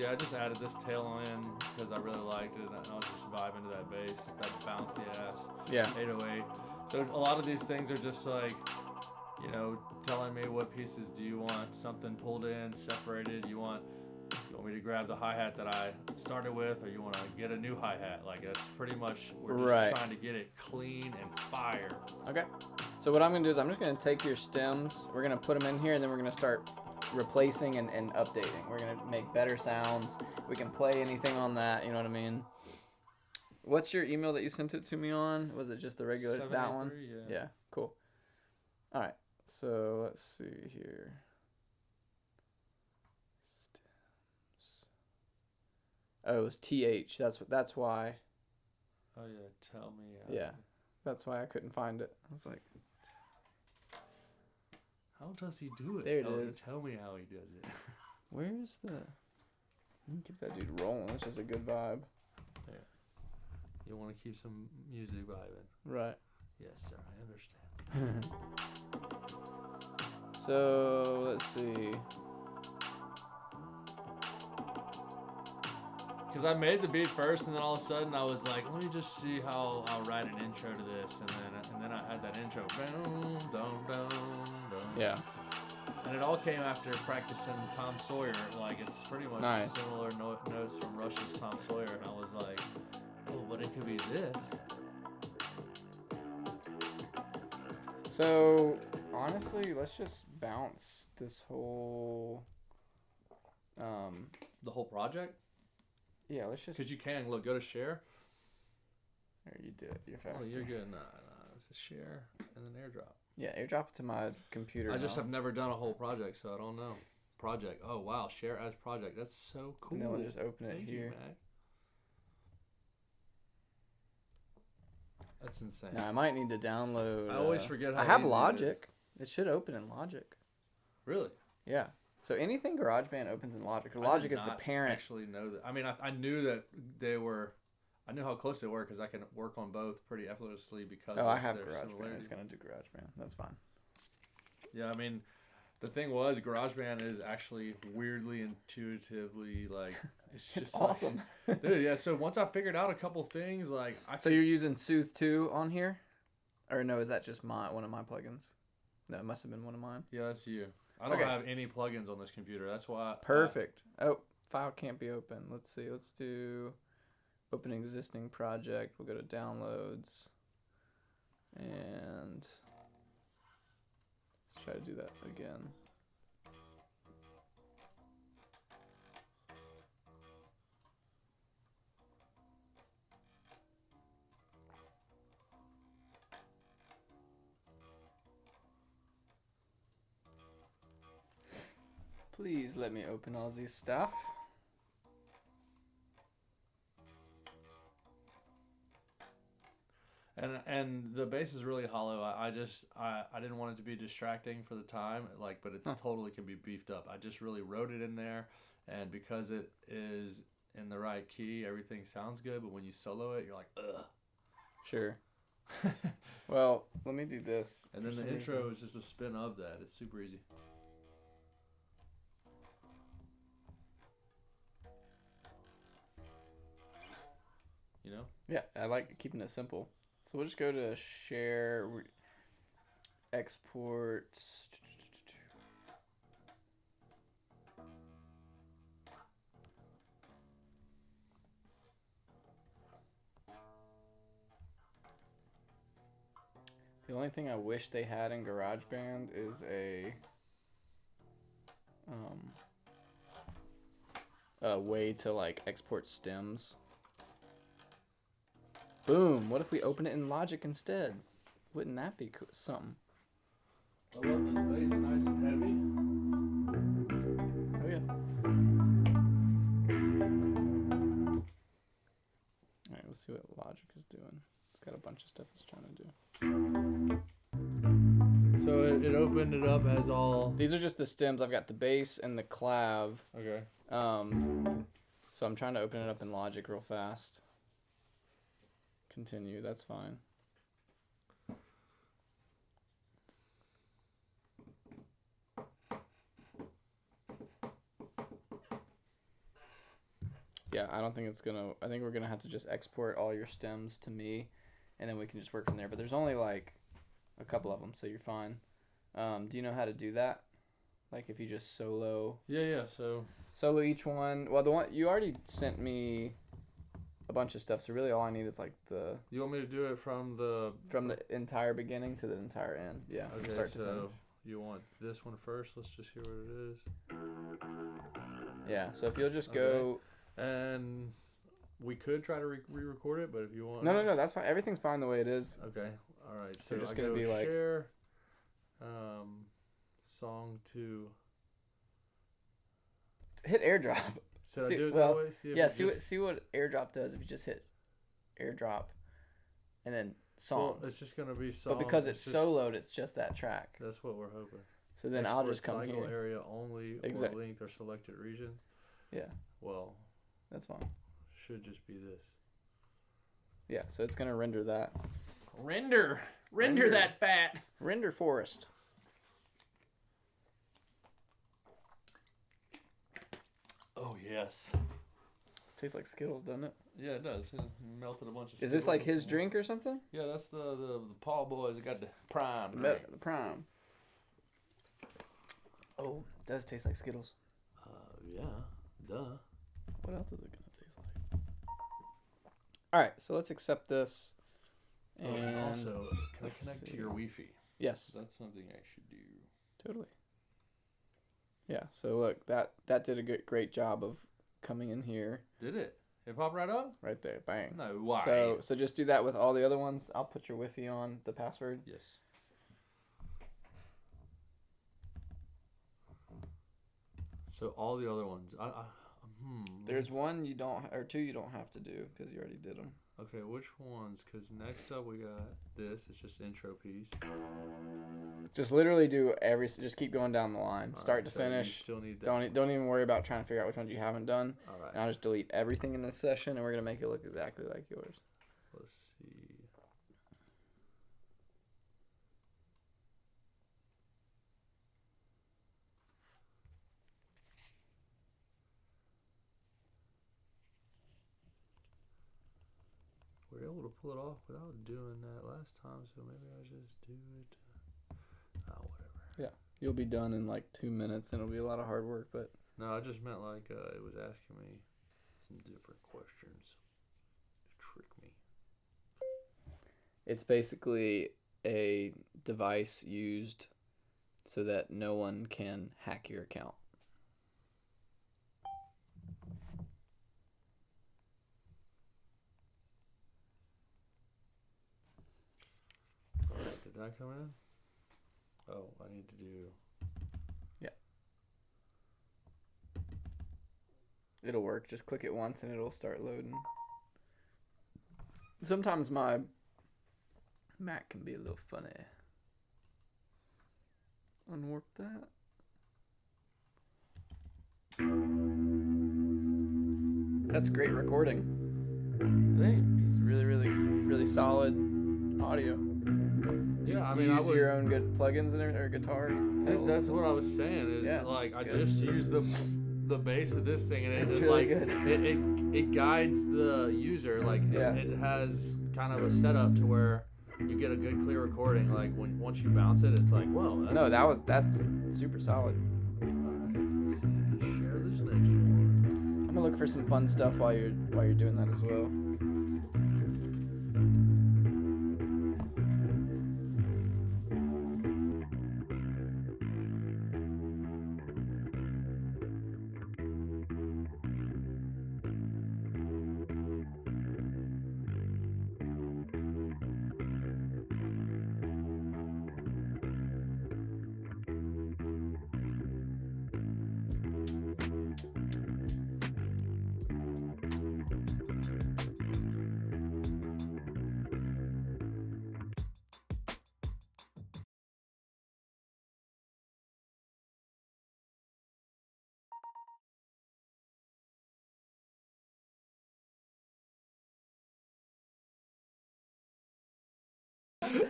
I just added this tail in because I really liked it, and I was just vibing to that bass, that bouncy ass 808. So a lot of these things are just like, telling me what pieces do you want, something pulled in, separated. You want me to grab the hi-hat that I started with, or you want to get a new hi-hat? Like, that's pretty much, we're just trying to get it clean and fire. Okay. So what I'm going to do is I'm just going to take your stems, we're going to put them in here, and then we're going to start replacing and updating. We're going to make better sounds. We can play anything on that, you know what I mean? What's your email that you sent it to me on? Was it just the regular, that one? Yeah, cool. All right. So let's see here. Oh, it was TH. That's why. Oh yeah, tell me. Yeah, that's why I couldn't find it. I was like, how does he do it? There it is. Tell me how he does it. Where's the? Let me keep that dude rolling. It's just a good vibe. Yeah. You want to keep some music vibing. Right. Yes, sir. I understand. So let's see. Because I made the beat first, and then all of a sudden I was like, let me just see how I'll write an intro to this, and then I had that intro. Yeah. And it all came after practicing Tom Sawyer. Like, it's pretty much similar notes from Rush's Tom Sawyer, and I was like, oh, but it could be this. So honestly, let's just bounce this whole. The whole project. Yeah, let's just. Because you can go to share. There, you do it. You're faster. Oh, you're good. Nah. It's a share and then airdrop. Yeah, airdrop it to my computer. I just have never done a whole project, so I don't know. Project. Oh wow, share as project. That's so cool. And then we'll just open it Thank here. You, Mac. That's insane. Now I might need to download. I always forget how I have easy Logic. It should open in Logic. Really? Yeah. So anything GarageBand opens in Logic. Logic is the parent. I actually know that. I mean, I knew that they were. I knew how close they were because I can work on both pretty effortlessly because. I have GarageBand. It's gonna do GarageBand. That's fine. Yeah, I mean, the thing was, GarageBand is actually weirdly intuitively like it's just it's awesome. Dude, yeah. So once I figured out a couple things, like So you're using Soothe 2 on here, or no? Is that just one of my plugins? No, it must have been one of mine. Yeah, that's you. I don't have any plugins on this computer. That's why. Perfect. File can't be open. Let's see. Let's do open existing project. We'll go to downloads. And let's try to do that again. Please let me open all these stuff. And the bass is really hollow. I didn't want it to be distracting for the time, but it's totally can be beefed up. I just really wrote it in there, and because it is in the right key, everything sounds good. But when you solo it, you're like, ugh. Sure. Well, let me do this. And then the intro is just a spin of that. It's super easy. You know? Yeah, I like keeping it simple. So we'll just go to share, export. The only thing I wish they had in GarageBand is a way to like export stems. Boom! What if we open it in Logic instead? Wouldn't that be cool? Something? I love this bass, nice and heavy. Oh yeah. All right, let's see what Logic is doing. It's got a bunch of stuff it's trying to do. So it opened it up as all. These are just the stems. I've got the bass and the clav. Okay. So I'm trying to open it up in Logic real fast. Continue. That's fine. Yeah, I don't think it's gonna. I think we're gonna have to just export all your stems to me, and then we can just work from there. But there's only like a couple of them, so you're fine. Do you know how to do that? Like if you just solo. Yeah. So solo each one. Well, the one you already sent me a bunch of stuff, so really all I need is like the. You want me to do it from the entire beginning to the entire end? Yeah. Okay. Start to finish. You want this one first? Let's just hear what it is. Yeah. So if you'll just go. And we could try to re-record it, but if you want. No. That's fine. Everything's fine the way it is. Okay. All right. So just gonna be like share. Song 2. Hit airdrop. Should I do it that way? See what airdrop does if you just hit airdrop, and then song. Well, it's just gonna be song. But because it's soloed, it's just that track. That's what we're hoping. So then I'll just come cycle here. Area only or length or selected region. Yeah. Well. That's fine. Should just be this. Yeah. So it's gonna render that. Render that fat. Render forest. Oh yes. Tastes like Skittles, doesn't it? Yeah, it does. It melted a bunch of. Is this like his drink or something? Yeah, that's the Paul boys. It got the prime. The prime. Oh, it does taste like Skittles. Yeah, duh. What else is it gonna taste like? All right, so let's accept this. And also, can I connect to your Wi-Fi? Yes. That's something I should do. Totally. Yeah, so look, that did a great job of coming in here. Did it? It popped right up? Right there, bang. No, why? So just do that with all the other ones. I'll put your Wi-Fi on the password. Yes. So all the other ones. There's one you don't, or two you don't have to do because you already did them. Okay, which ones? Because next up we got this. It's just intro piece. Just literally do just keep going down the line, start to finish. You still need that. Don't even worry about trying to figure out which ones you haven't done. All right. And I'll just delete everything in this session, and we're gonna make it look exactly like yours. Let's see. We were able to pull it off without doing that last time, so maybe I'll just do it. Whatever. Yeah, you'll be done in like 2 minutes, and it'll be a lot of hard work, but. No, I just meant like it was asking me some different questions to trick me. It's basically a device used so that no one can hack your account. Alright, did that come in? Oh, I need to do... Yeah. It'll work. Just click it once and it'll start loading. Sometimes my Mac can be a little funny. Unwarp that. That's great recording. Thanks. It's really, really, really solid audio. Yeah, I mean, you use your own good plugins and or guitars. That's what I was saying. Is yeah, like I good. just used the bass of this thing, and it's really like good. it guides the user. Like it has kind of a setup to where you get a good clear recording. Like once you bounce it, it's like whoa. That's super solid. All right, let's share this next one. I'm gonna look for some fun stuff while you're doing that as well.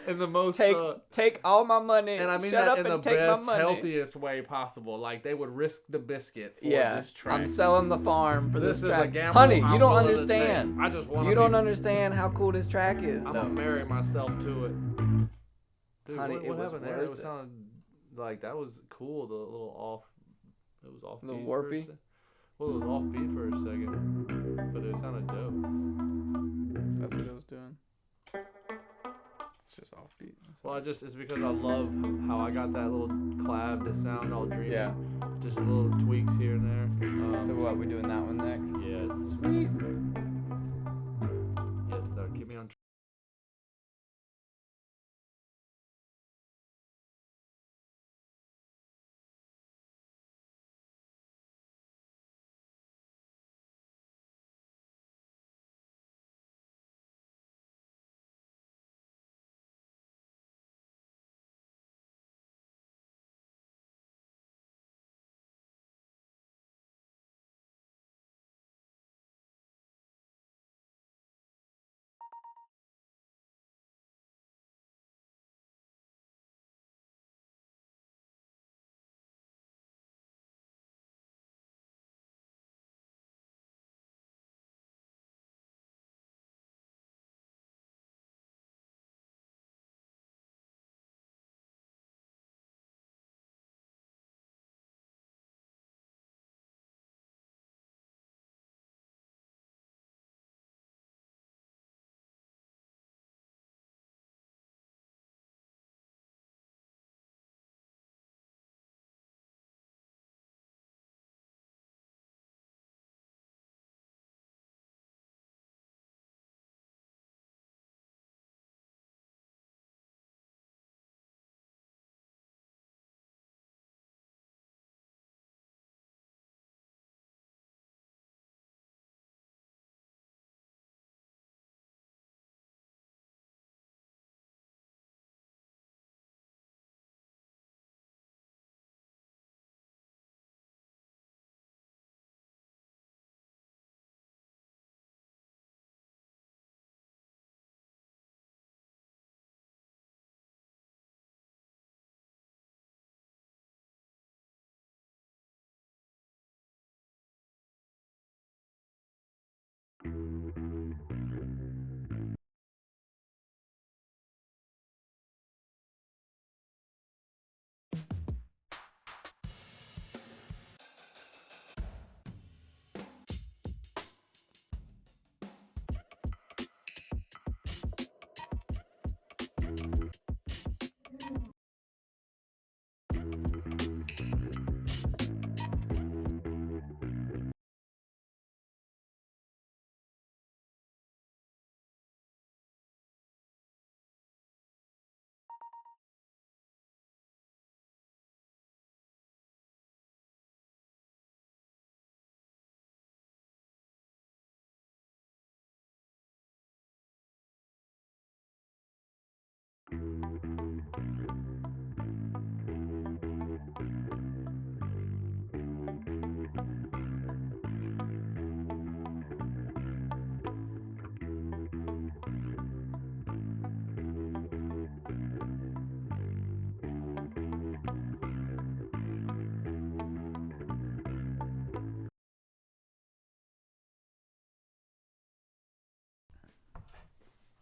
in the most take all my money. And I mean Shut that up in and the take best, my money. healthiest way possible. Like they would risk the biscuit for this track. I'm selling the farm for this is track. a gamble. Honey, you I'm don't willing to understand. take. I just want. You don't understand how cool this track is. I'm gonna marry myself to it. Dude, honey, what happened there? It it. sounded like that was cool. The little off. It was off. The warpy. Well, it was off beat for a second, but it sounded dope. That's what it was doing. It's just offbeat. Well, it's because I love how I got that little clav to sound all dreamy. Yeah. Just little tweaks here and there. So what, we doing that one next? Yes. Sweet. Yes, sir. Keep me on track.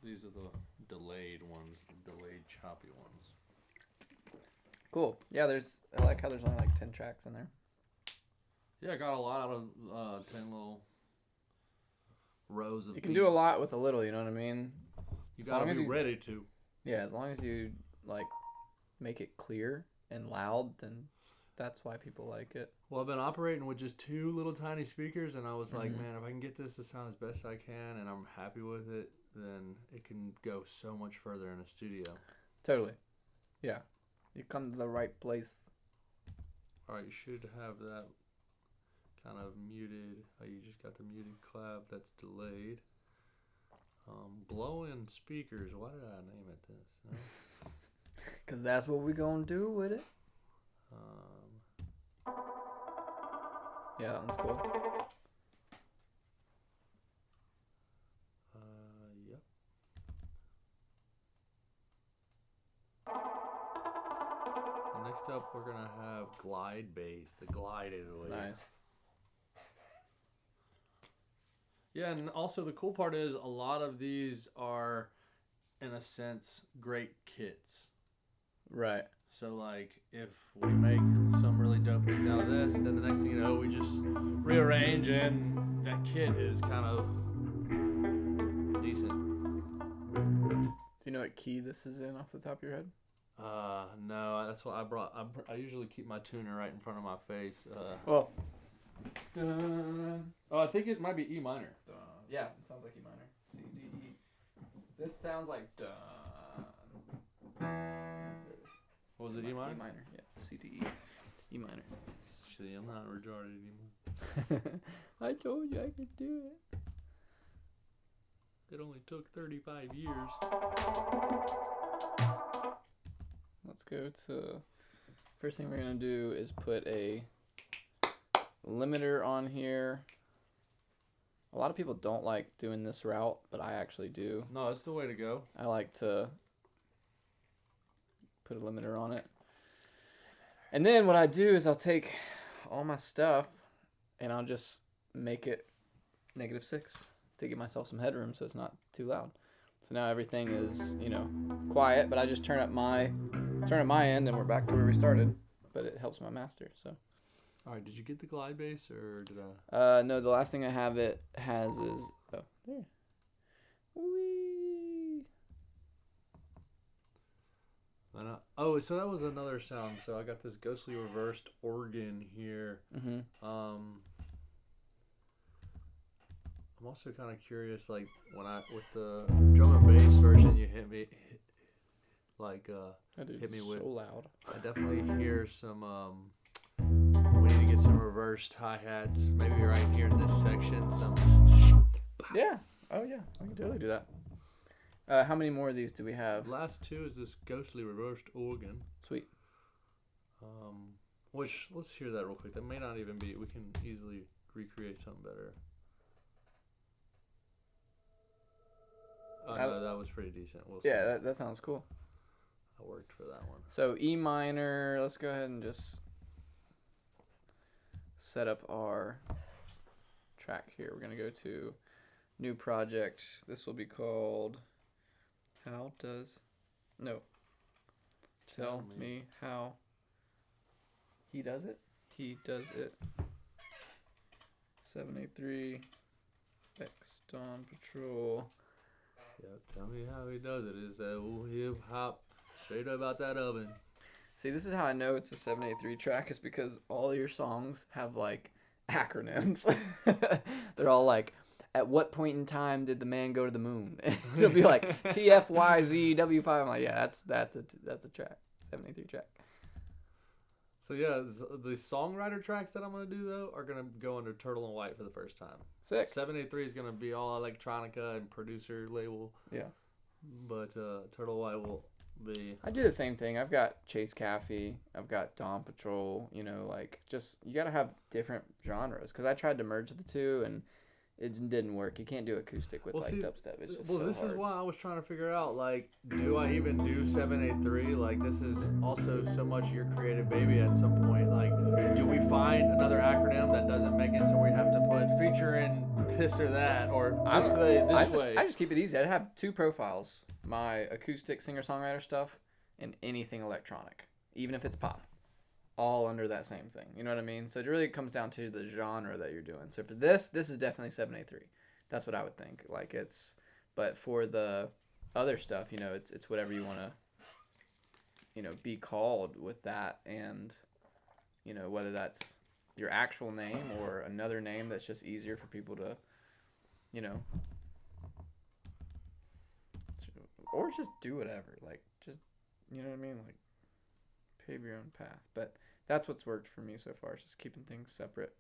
These are the delayed ones, the delayed choppy ones. Cool. Yeah, I like how there's only like 10 tracks in there. Yeah, I got a lot out of 10 little rows of You can do a lot with a little, you know what I mean? You gotta be ready to. Yeah, as long as you like make it clear and loud, then that's why people like it. Well, I've been operating with just 2 little tiny speakers, and I was like, man, if I can get this to sound as best I can, and I'm happy with it, then it can go so much further in a studio. Totally. Yeah. You come to the right place. All right, you should have that kind of muted. Oh, you just got the muted clap that's delayed. Blow-in speakers. Why did I name it this? Because that's what we're going to do with it. Yeah, that one's cool. Yep. Next up, we're gonna have glide bass, the glide 808. Nice. Yeah, and also the cool part is a lot of these are, in a sense, great kits. Right. So, like, if we make some really dope things out of this, then the next thing you know, we just rearrange, and that kit is kind of decent. Do you know what key this is in off the top of your head? No, that's what I brought. I usually keep my tuner right in front of my face. Well. Oh, I think it might be E minor. Yeah, it sounds like E minor. C, D, E. This sounds like dun. What was it, E minor? E minor, yeah. C, D, E. E minor. See, I'm not retarded anymore. I told you I could do it. It only took 35 years. Let's go to... First thing we're going to do is put a limiter on here. A lot of people don't like doing this route, but I actually do. No, that's the way to go. I like to put a limiter on it. And then what I do is I'll take all my stuff and I'll just make it -6 to give myself some headroom so it's not too loud. So now everything is, quiet, but I just turn up my end and we're back to where we started. But it helps my master, so. All right, did you get the glide bass or did I? No, the last thing I have it has is, oh, there. Whee! Oh, so that was another sound. So I got this ghostly reversed organ here. Mm-hmm. I'm also kind of curious, like with the drum and bass version, you hit me with. So loud. I definitely hear some. We need to get some reversed hi-hats. Maybe right here in this section. Yeah. Oh yeah. I can totally do that. How many more of these do we have? The last two is this ghostly reversed organ. Sweet. Which let's hear that real quick. That may not even be. We can easily recreate something better. Oh, no, that was pretty decent. We'll see. Yeah, that sounds cool. I worked for that one. So E minor, let's go ahead and just set up our track here. We're going to go to new project. This will be called Tell me how he does it. He does it. 783 X Dawn Patrol. Yeah, tell me how he does it. Is that old hip hop straight up out that oven? See, this is how I know it's a 783 track, is because all your songs have like acronyms. They're all like, at what point in time did the man go to the moon? It'll be like TFYZW5. I'm like, yeah, that's a track, 783 track. So yeah, the songwriter tracks that I'm gonna do though are gonna go under Turtle and White for the first time. Sick. 783 is gonna be all electronica and producer label. Yeah. But Turtle White will be. I do the same thing. I've got Caffey. I've got Dawn Patrol. Just you gotta have different genres. Cause I tried to merge the two and it didn't work. You can't do acoustic with dubstep. It's just this hard. is why I was trying to figure out, like, do I even do 783? Like, this is also so much your creative baby at some point. Like, do we find another acronym that doesn't make it so we have to put featuring this or that or this way? I just keep it easy. I have two profiles: my acoustic singer-songwriter stuff and anything electronic, even if it's pop. All under that same thing. You know what I mean? So it really comes down to the genre that you're doing. So for this is definitely 783. That's what I would think. But for the other stuff, it's whatever you want to, be called with that. And, whether that's your actual name or another name that's just easier for people to, or just do whatever. Just, you know what I mean? Pave your own path. But that's what's worked for me so far, is just keeping things separate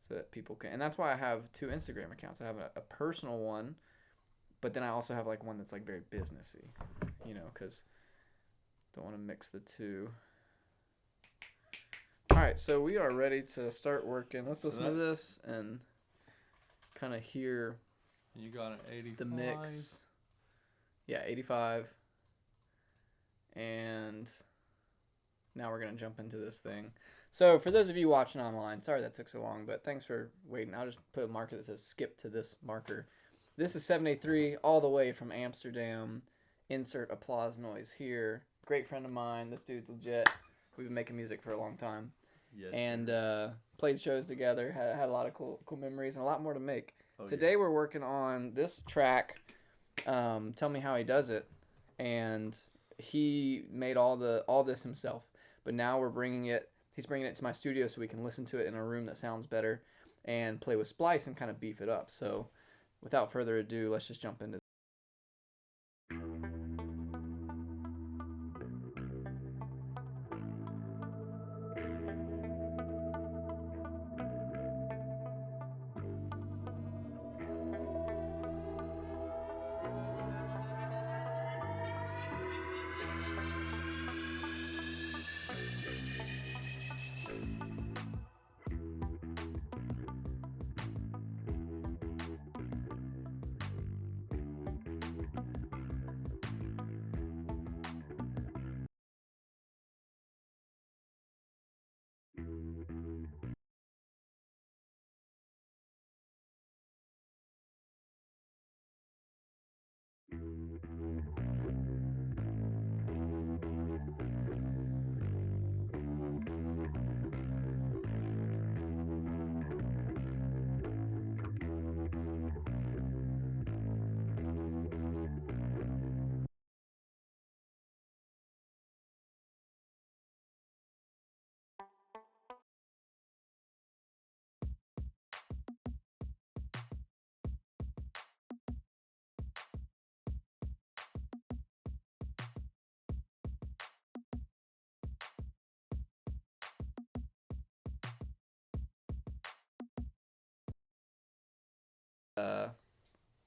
so that people can. And that's why I have two Instagram accounts. I have a personal one, but then I also have one that's very businessy, because don't want to mix the two. All right, so we are ready to start working. Let's listen to this and kind of hear. You got an 85. The mix. Yeah, 85. And now we're going to jump into this thing. So for those of you watching online, sorry that took so long, but thanks for waiting. I'll just put a marker that says skip to this marker. This is 783 all the way from Amsterdam. Insert applause noise here. Great friend of mine. This dude's legit. We've been making music for a long time. Yes. And played shows together. Had a lot of cool cool memories and a lot more to make. Oh, Today we're working on this track. Tell Me How He Does It. And he made all this himself. But now he's bringing it to my studio so we can listen to it in a room that sounds better and play with Splice and kind of beef it up. So without further ado, let's just jump into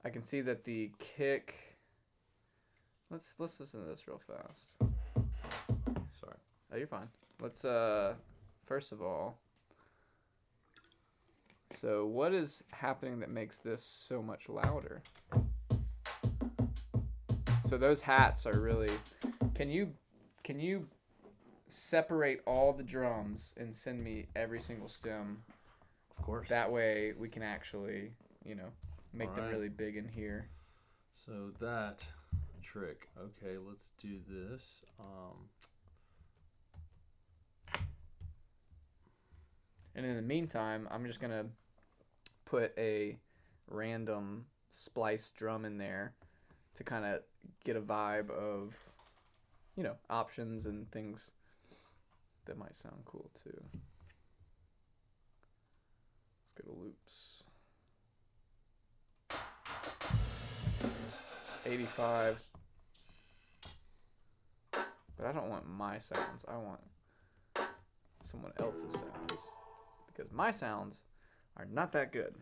I can see that the kick. Let's listen to this real fast. Sorry. Oh, you're fine. Let's first of all. So what is happening that makes this so much louder? So those hats are really. Can you separate all the drums and send me every single stem? Of course. That way we can actually, make them really big in here. So that trick. Okay, let's do this. And in the meantime, I'm just gonna put a random splice drum in there to kind of get a vibe of, options and things that might sound cool too. Let's go to loops. 85. But I don't want my sounds. I want someone else's sounds. Because my sounds are not that good.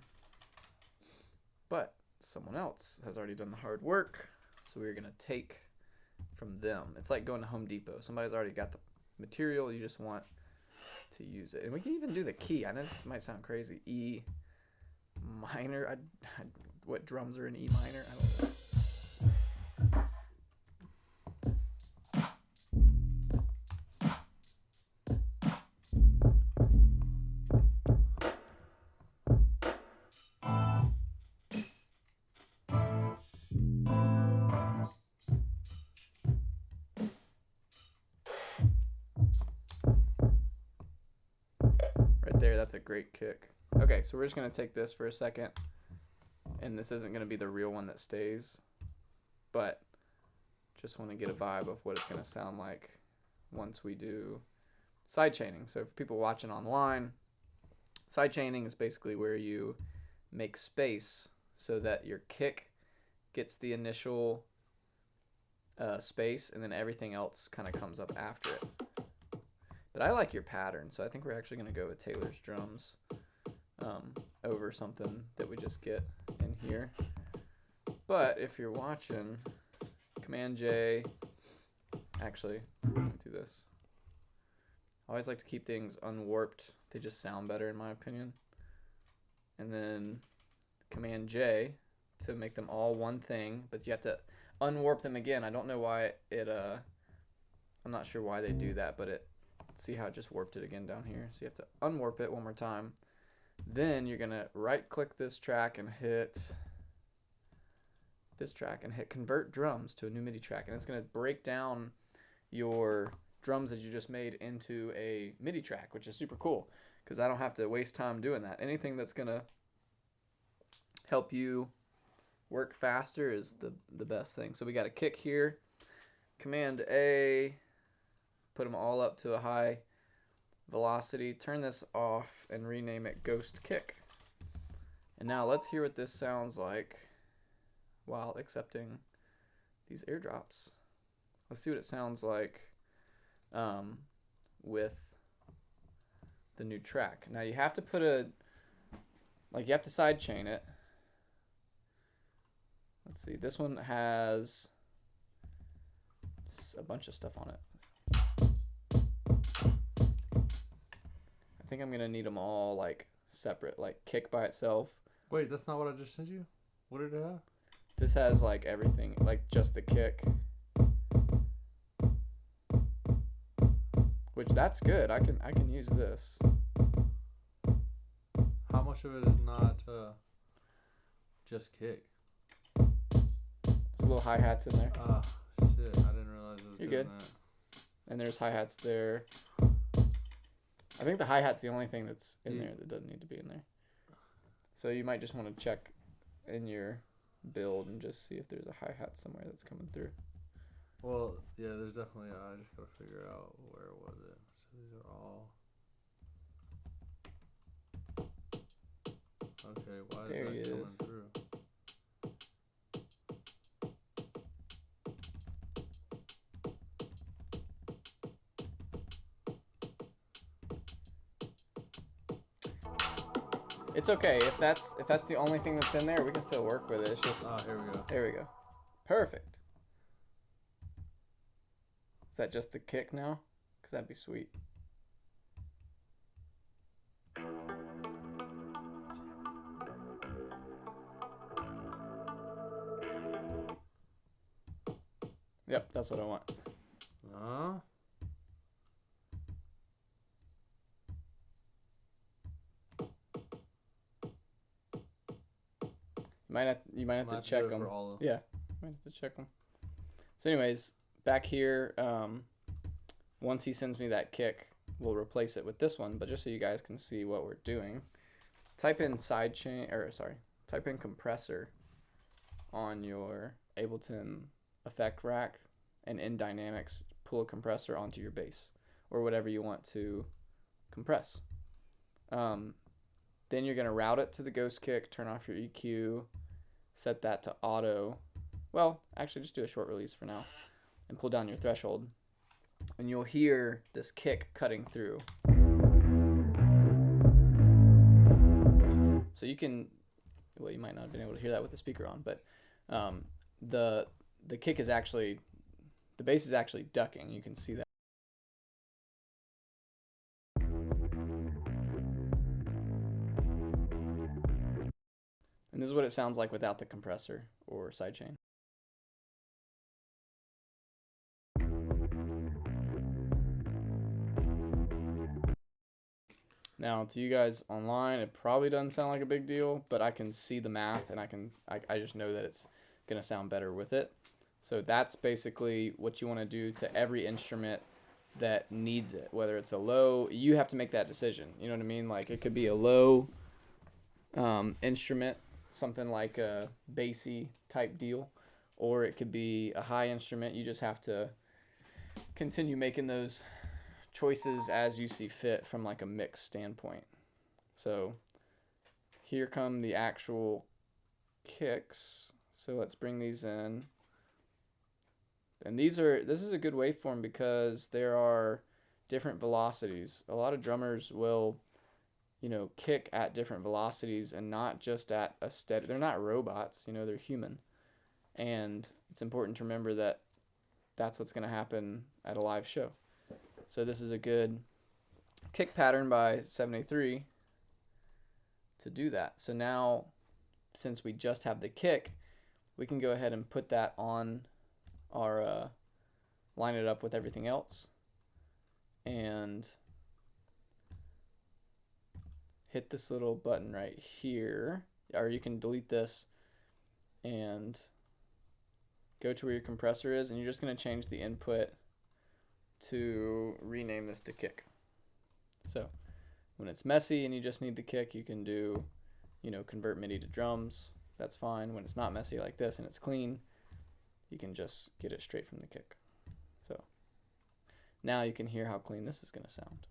But someone else has already done the hard work. So we're going to take from them. It's like going to Home Depot. Somebody's already got the material. You just want to use it. And we can even do the key. I know this might sound crazy. E minor. What drums are in E minor? I don't know. There, that's a great kick. Okay, so we're just going to take this for a second. And this isn't going to be the real one that stays. But just want to get a vibe of what it's going to sound like once we do side chaining. So for people watching online, side chaining is basically where you make space so that your kick gets the initial space and then everything else kind of comes up after it. But I like your pattern, so I think we're actually going to go with Taylor's drums over something that we just get in here. But if you're watching, Command J, actually, let me do this. I always like to keep things unwarped. They just sound better in my opinion. And then Command J to make them all one thing, but you have to unwarp them again. I don't know why I'm not sure why they do that, but it See how I just warped it again down here. So you have to unwarp it one more time. Then you're going to right click this track and hit this track and hit convert drums to a new MIDI track. And it's going to break down your drums that you just made into a MIDI track, which is super cool because I don't have to waste time doing that. Anything that's going to help you work faster is the best thing. So we got a kick here. Command A, put them all up to a high velocity. Turn this off and rename it Ghost Kick. And now let's hear what this sounds like while accepting these airdrops. Let's see what it sounds like with the new track. Now you have to put you have to sidechain it. Let's see, this one has a bunch of stuff on it. I think I'm gonna need them all like separate, like kick by itself. Wait, that's not what I just sent you? What did it have? This has like everything, like just the kick. Which that's good. I can use this. How much of it is not just kick? There's little hi-hats in there. Ah, shit. I didn't realize it was You're doing good. that. And there's hi-hats there. I think the hi-hat's the only thing that's in there that doesn't need to be in there. So you might just want to check in your build and just see if there's a hi-hat somewhere that's coming through. Well, yeah, there's definitely. I just gotta figure out where was it. So these are all. Okay, why There he is that is. coming through? It's okay if that's the only thing that's in there. We can still work with it. It's just Here we go. there we go. Perfect. Is that just the kick now? Because that'd be sweet. Yep, that's what I want. You might have to check them. Yeah, might have to check them. So anyways, back here, once he sends me that kick, we'll replace it with this one. But just so you guys can see what we're doing, type in type in compressor on your Ableton effect rack, and in Dynamics, pull a compressor onto your bass or whatever you want to compress. Then you're gonna route it to the Ghost Kick, turn off your EQ, set that to auto. Well, actually just do a short release for now and pull down your threshold. And you'll hear this kick cutting through. So you can, well, you might not have been able to hear that with the speaker on, but the kick is actually, the bass is actually ducking. You can see that. And this is what it sounds like without the compressor or sidechain. Now, to you guys online, it probably doesn't sound like a big deal, but I can see the math, and I just know that it's going to sound better with it. So that's basically what you want to do to every instrument that needs it, whether it's a low, you have to make that decision. You know what I mean? Like it could be a low instrument, something like a bassy type deal, or it could be a high instrument. You just have to continue making those choices as you see fit from like a mix standpoint. So here come the actual kicks. So let's bring these in. And this is a good waveform because there are different velocities. A lot of drummers will, kick at different velocities and not just at a steady. They're not robots, they're human. And it's important to remember that that's what's going to happen at a live show. So this is a good kick pattern by 73 to do that. So now, since we just have the kick, we can go ahead and put that on our, line it up with everything else. and hit this little button right here, or you can delete this and go to where your compressor is, and you're just going to change the input to rename this to kick. So when it's messy and you just need the kick, you can do, convert MIDI to drums. That's fine. When it's not messy like this and it's clean, you can just get it straight from the kick. So now you can hear how clean this is going to sound.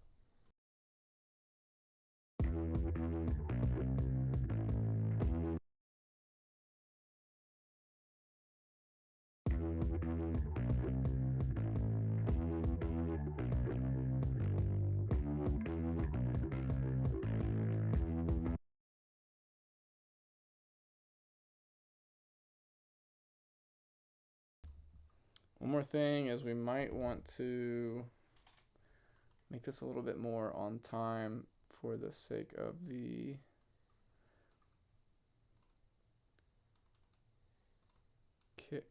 One more thing is we might want to make this a little bit more on time for the sake of the kick.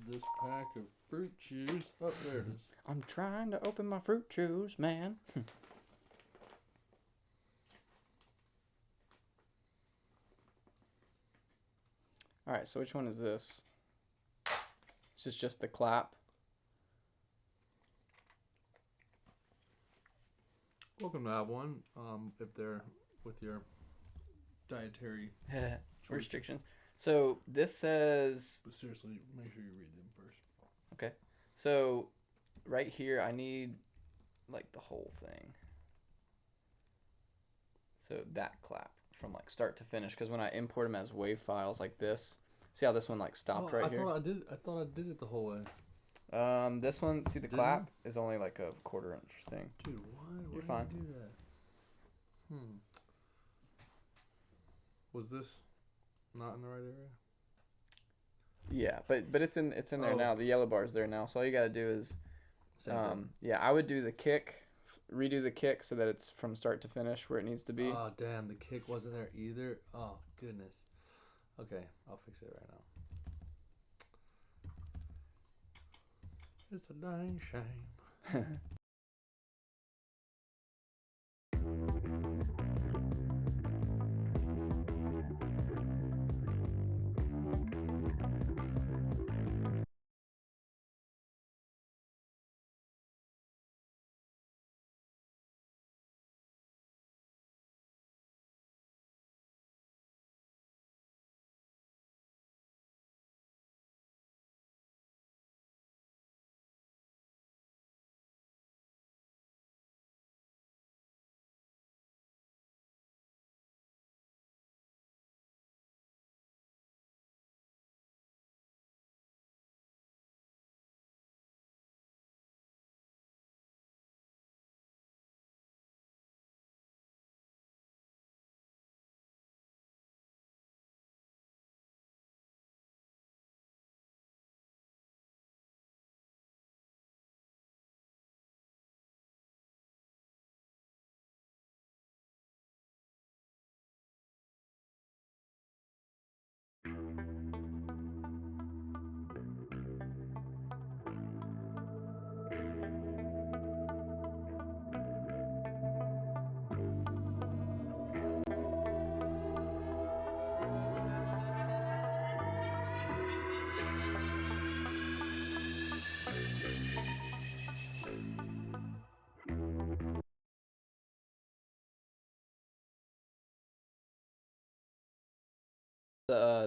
This pack of fruit chews. Oh, there it is. I'm trying to open my fruit chews, man. Alright, so which one is this? This is just the clap. Welcome to that one. If they're with your dietary restrictions. So this says... But seriously, make sure you read them first. Okay. So right here, I need like the whole thing. So that clap from like start to finish. Because when I import them as WAV files like this, see how this one like stopped right here? I thought I did it the whole way. This one, see the clap is only like a 1/4 inch thing. Dude, why? You're fine. Did I do that? Was this not in the right area? Yeah, but it's in there now. The yellow bar's there now. So all you gotta do is, yeah, I would do the kick, redo the kick so that it's from start to finish where it needs to be. Oh damn, the kick wasn't there either. Oh goodness. Okay, I'll fix it right now. It's a dang shame.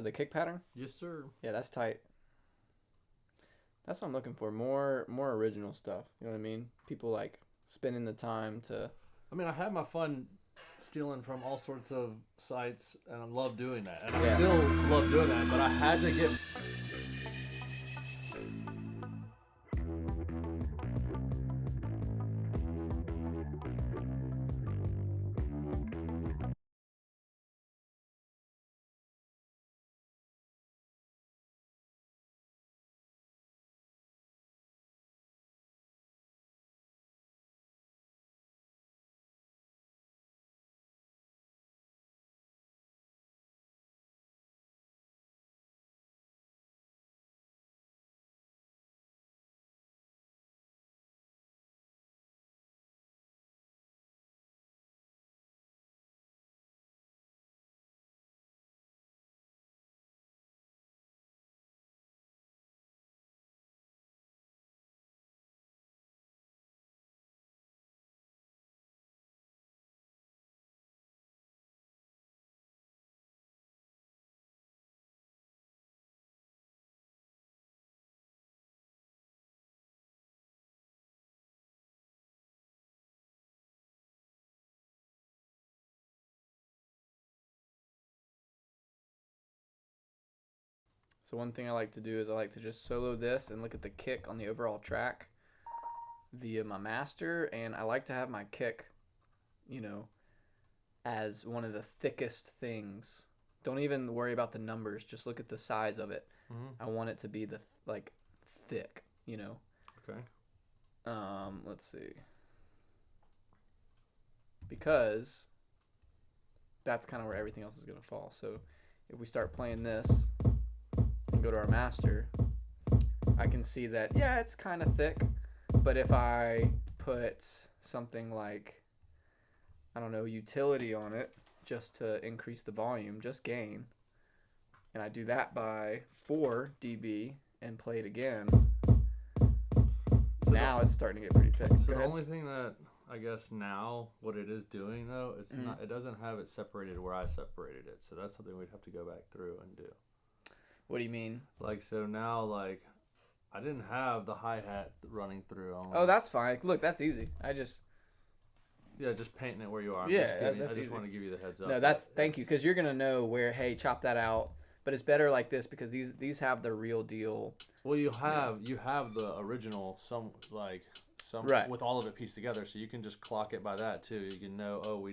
The kick pattern? Yes, sir. Yeah, that's tight. That's what I'm looking for. More original stuff. You know what I mean? People like spending the time to. I mean, I had my fun stealing from all sorts of sites, and I love doing that. And I still love doing that, but I had to get... So one thing I like to do is I like to just solo this and look at the kick on the overall track via my master, and I like to have my kick, you know, as one of the thickest things. Don't even worry about the numbers, just look at the size of it. I want it to be the like thick, you know. Okay. Let's see. Because that's kind of where everything else is going to fall. So if we start playing this and go to our master, I can see that, yeah, it's kind of thick. But if I put something like, I don't know, utility on it, just to increase the volume, just gain, and I do that by 4 dB and play it again, so now it's starting to get pretty thick. So the only thing that I guess now what it is doing though, it's not, it doesn't have it separated where I separated it. So that's something we'd have to go back through and do. What do you mean? Like, so now, like, I didn't have the hi-hat running through. Oh, that's fine. Look, that's easy. Yeah, just painting it where you are. Yeah, I just want to give you the heads up. No, thank you, because you're gonna know where. Hey, chop that out. But it's better like this because these have the real deal. Well, you have the original right. with all of it pieced together, so you can just clock it by that too. You can know,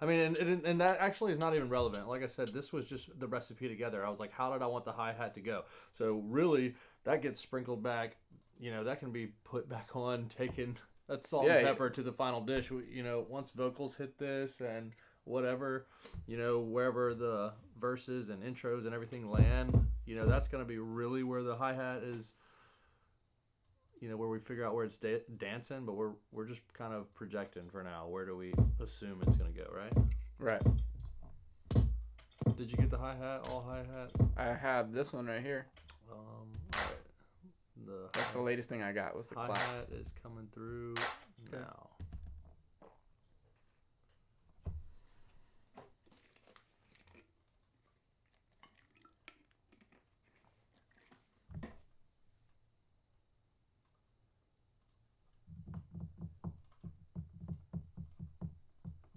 and that actually is not even relevant. Like I said, this was just the recipe together. I was like, how did I want the hi-hat to go? So really, that gets sprinkled back. You know, that can be put back on, taken. That's salt and pepper to the final dish. You know, once vocals hit this and whatever, you know, wherever the verses and intros and everything land, you know, that's going to be really where the hi-hat is, you know, where we figure out where it's dancing, but we're just kind of projecting for now. Where do we assume it's going to go, right? Right. Did you get the hi-hat, all hi-hat? I have this one right here. All right. That's the latest thing I got was the clap. Hi-hat is coming through now.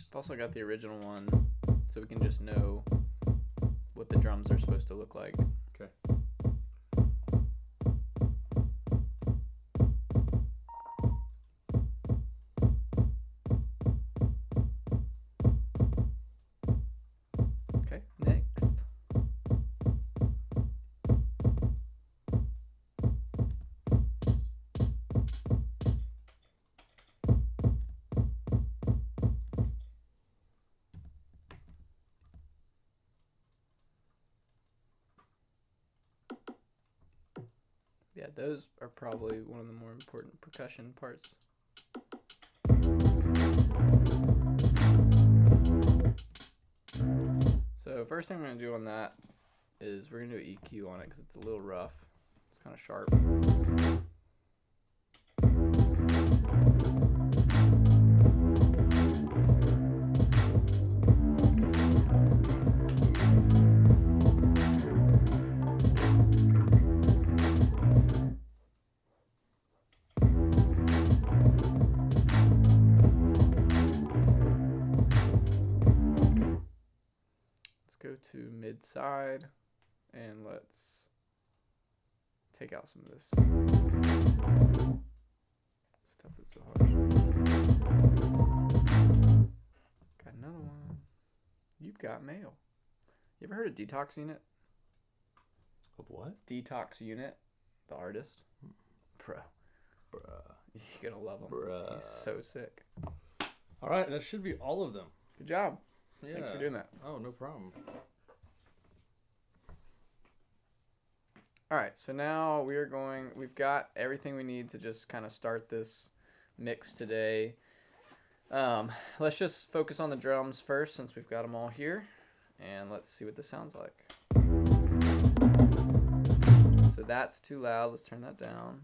I've also got the original one, so we can just know what the drums are supposed to look like. Okay. Okay, next. Yeah, those are probably one of the more important percussion parts. So first thing I'm going to do on that is we're going to do an EQ on it because it's a little rough. It's kind of sharp. to mid-side, and let's take out some of this stuff that's so harsh. Got another one. You've got mail. You ever heard of Detox Unit? Of what? Detox Unit, the artist. Bruh. You're gonna love him. Bruh. He's so sick. All right, that should be all of them. Good job. Yeah. Thanks for doing that. Oh, no problem. All right, so now we've got everything we need to just kind of start this mix today. Let's just focus on the drums first since we've got them all here, and let's see what this sounds like. So that's too loud. Let's turn that down.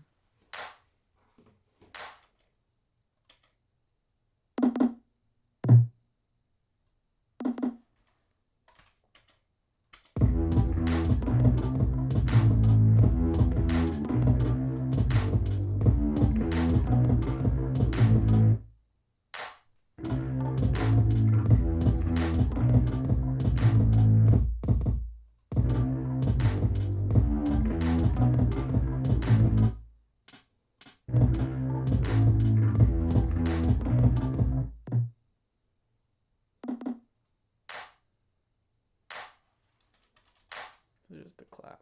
Just the clap.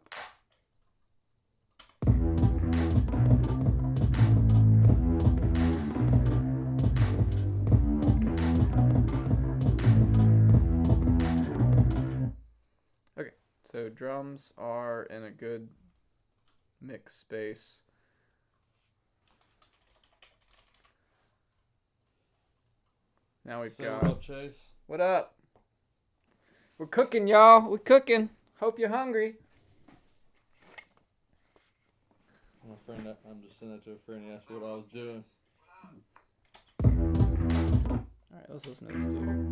Okay, so drums are in a good mix space. Now we've got. What up, Chase? What up? We're cooking, y'all. We're cooking. Hope you're hungry. I'm just sending that to a friend. He asked me what I was doing. All right, let's listen to this too.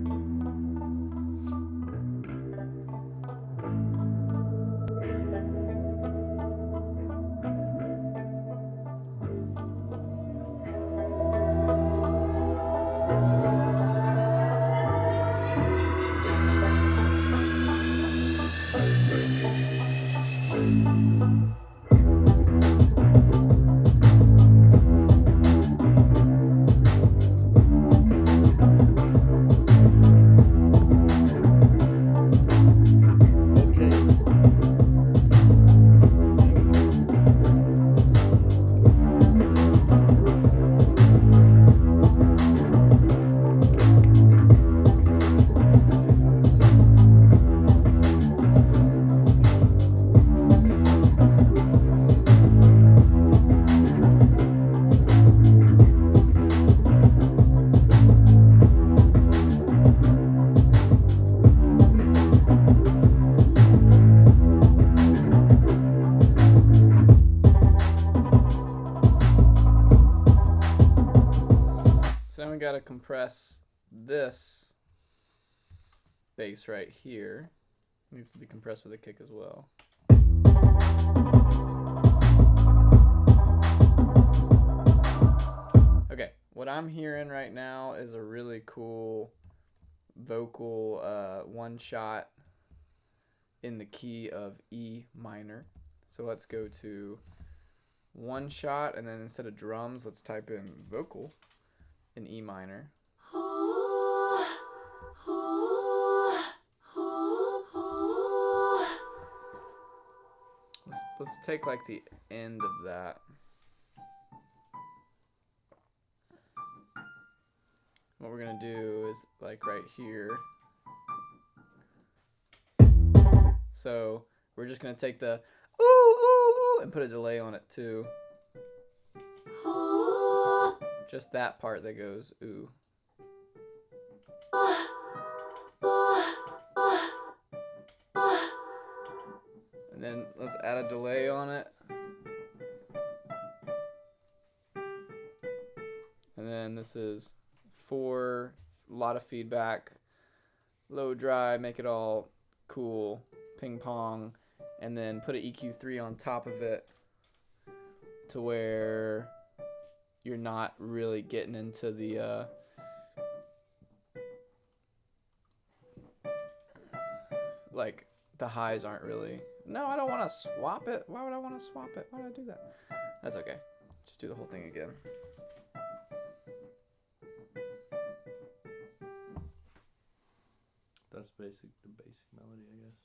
Gotta compress this bass right here. It needs to be compressed with a kick as well. Okay, what I'm hearing right now is a really cool vocal one shot in the key of E minor. So let's go to one shot, and then instead of drums, let's type in vocal in E minor. Let's take like the end of that. What we're gonna do is like right here. So we're just gonna take the ooh ooh ooh and put a delay on it too. Just that part that goes ooh. And then let's add a delay on it. And then this is 4, a lot of feedback, low dry, make it all cool, ping pong, and then put an EQ3 on top of it to where you're not really getting into the like the highs aren't really. No, I don't want to swap it. Why would I want to swap it? Why would I do that? That's okay. Just do the whole thing again. That's the basic melody, I guess.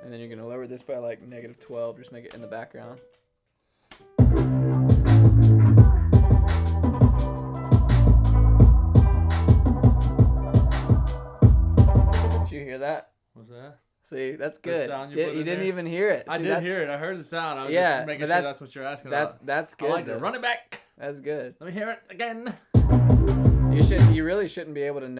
And then you're gonna lower this by like -12. Just make it in the background. Did you hear that? What's that? See, that's good. You didn't even hear it. I did hear it. I heard the sound. I was just making sure that's what you're asking about. That's good. I like to run it back. That's good. Let me hear it again. You really shouldn't be able to know.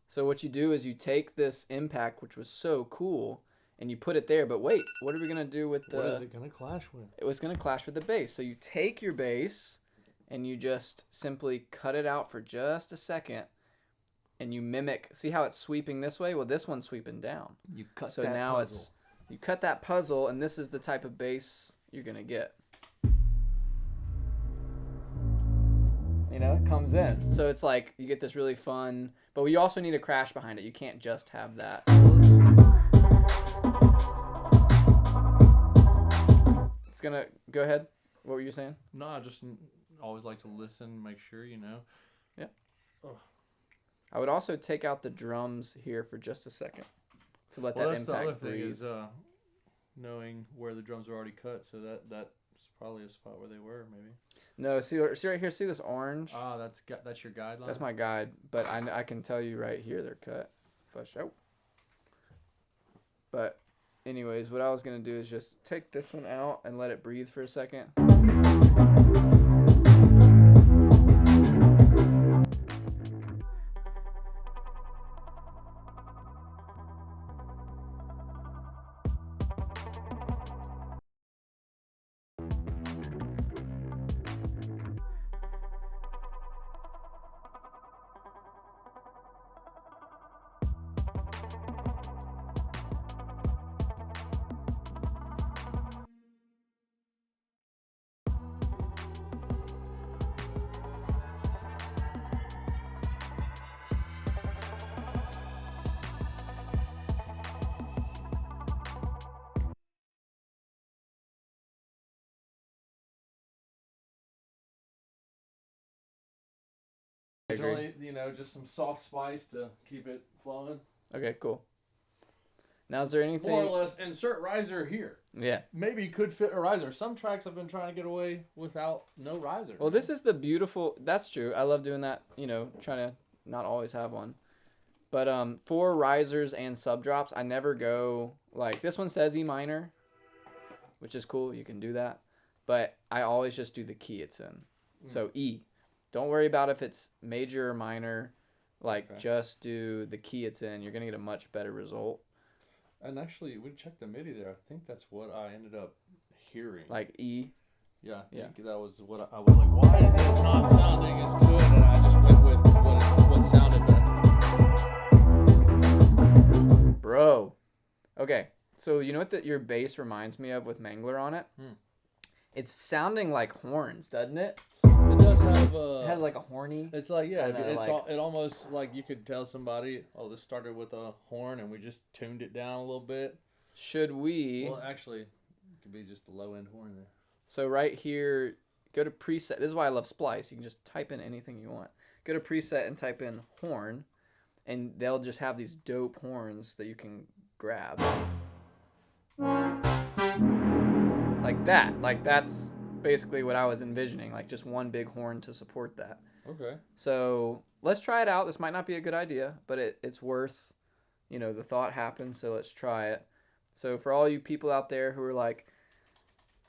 So what you do is you take this impact, which was so cool, and you put it there. But wait, what are we gonna do with the? What is it gonna clash with? It was gonna clash with the bass. So you take your bass, and you just simply cut it out for just a second, and you mimic. See how it's sweeping this way? Well, this one's sweeping down. You cut so that now puzzle. You cut that puzzle, and this is the type of bass you're gonna get. You know, it comes in. So it's like you get this really fun, but you also need a crash behind it. You can't just have that. It's gonna go ahead. What were you saying? No, I just always like to listen, make sure, you know. Yeah. Oh. I would also take out the drums here for just a second to let that impact breathe. Well, that's the other thing is knowing where the drums are already cut, so that's probably a spot where they were, maybe. No, see right here. See this orange? Ah, that's your guideline. That's my guide, but I can tell you right here they're cut. But anyways, what I was gonna do is just take this one out and let it breathe for a second. Usually, you know, just some soft spice to keep it flowing. Okay, cool. Now, is there anything... More or less, insert riser here. Yeah. Maybe you could fit a riser. Some tracks I've been trying to get away without no riser. Well, this is the beautiful... That's true. I love doing that, you know, trying to not always have one. But for risers and sub drops, I never go... Like, this one says E minor, which is cool. You can do that. But I always just do the key it's in. So E. Don't worry about if it's major or minor. Like, just do the key it's in. You're going to get a much better result. And actually, we checked the MIDI there. I think that's what I ended up hearing. Like E? Yeah, I think that was what I was like, why is it not sounding as good? And I just went with what sounded best. Bro. Okay, so you know what your bass reminds me of with Mangler on it? It's sounding like horns, doesn't it? It does have it has like a horny. It's like it almost like you could tell somebody, oh, this started with a horn and we just tuned it down a little bit. Should we? Well, actually, it could be just a low end horn there. So right here, go to preset. This is why I love Splice. You can just type in anything you want. Go to preset and type in horn, and they'll just have these dope horns that you can grab. Like that. Like that's basically what I was envisioning. Like just one big horn to support that. Okay. So let's try it out. This might not be a good idea, but it's worth, the thought happens. So let's try it. So for all you people out there who are like,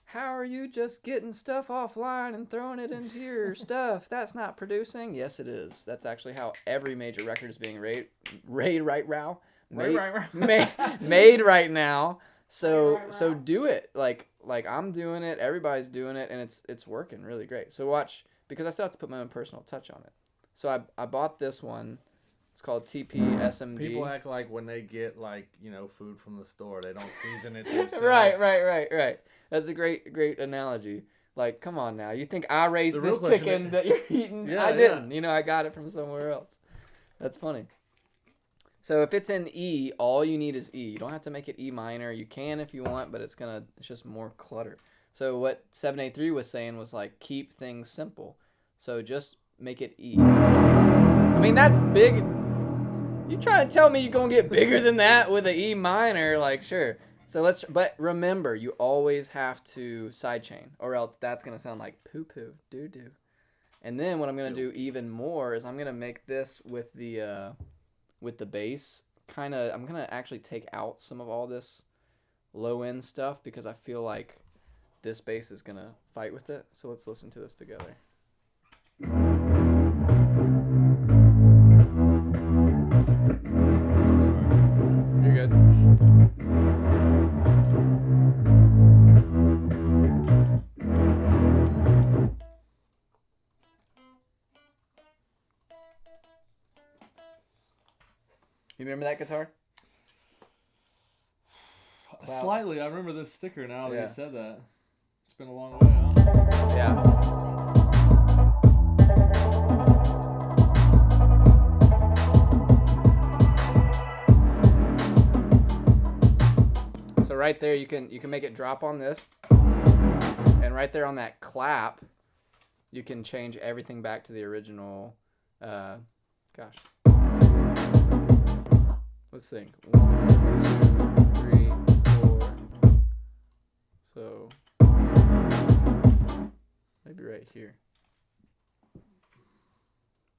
how are you just getting stuff offline and throwing it into your stuff? That's not producing. Yes, it is. That's actually how every major record is being made right now. So do it. Like I'm doing it. Everybody's doing it, and it's working really great. So watch, because I still have to put my own personal touch on it. So I bought this one. It's called TPSMD. People act like when they get food from the store, they don't season it themselves. Right. That's a great analogy. Like, come on now. You think I raised this chicken that you're eating? Yeah, I didn't. I got it from somewhere else. That's funny. So if it's in E, all you need is E. You don't have to make it E minor. You can if you want, but it's just more clutter. So what 783 was saying was like, keep things simple. So just make it E. I mean, that's big. You trying to tell me you're going to get bigger than that with an E minor? Like, sure. So but remember, you always have to sidechain, or else that's going to sound like poo-poo, doo-doo. And then what I'm going to do even more is I'm going to make this with the bass. I'm going to actually take out some of all this low-end stuff because I feel like this bass is going to fight with it. So let's listen to this together. You're good. You remember that guitar? Wow. Slightly. I remember this sticker now that you said that. It's been a long way, huh? Yeah. So right there, you can make it drop on this, and right there on that clap, you can change everything back to the original. Gosh. Let's think. 1, 2, 3, 4. So maybe right here.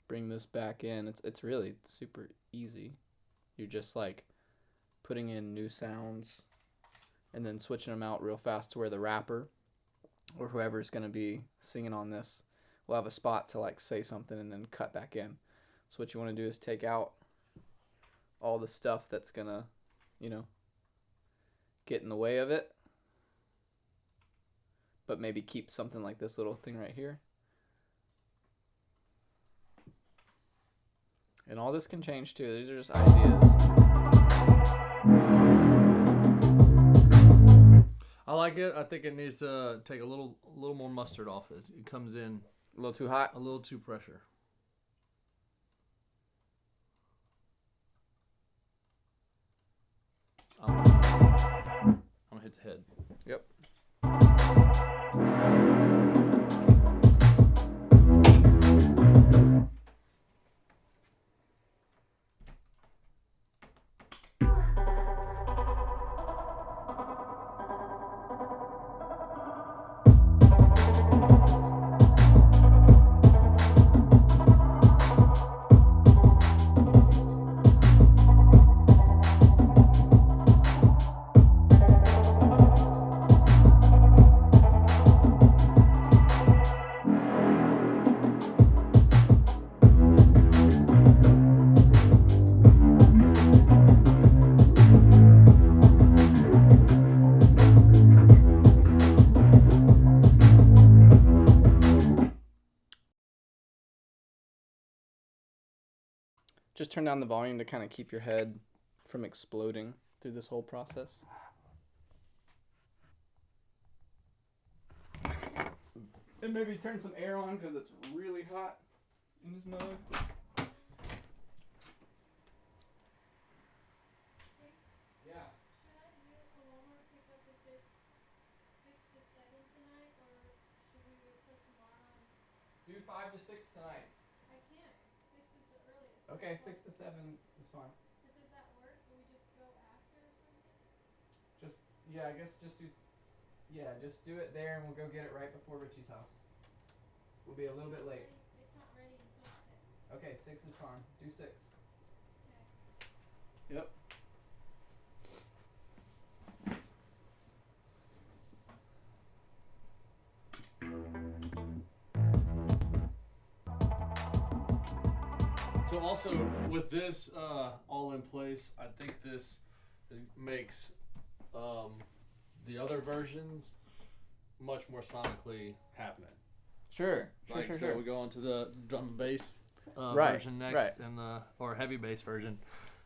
Bring this back in. It's really super easy. You're just like putting in new sounds and then switching them out real fast to where the rapper or whoever's going to be singing on this will have a spot to like say something and then cut back in. So what you want to do is take out all the stuff that's going to, get in the way of it, but maybe keep something like this little thing right here. And all this can change too. These are just ideas. I like it. I think it needs to take a little more mustard off it. It comes in a little too hot, a little too pressure. I'm gonna hit the head. Yep. Just turn down the volume to kind of keep your head from exploding through this whole process. And maybe turn some air on because it's really hot in this mug. Yeah. Should I do a Walmart pickup if it's 6 to 7 tonight, or Do 5 to 6 tonight. I can't. 6 is the earliest. Okay, 6 to 7 is fine. But does that work? Will we just go after or something? Just, yeah, I guess just do, yeah, just do it there and we'll go get it right before Richie's house. We'll be a little bit late. It's not ready until 6. Okay, 6 is fine. Do 6. Okay. Yep. So also with this all in place, I think this makes the other versions much more sonically happening. Sure. So we go on to the drum and bass version next, right. and or heavy bass version,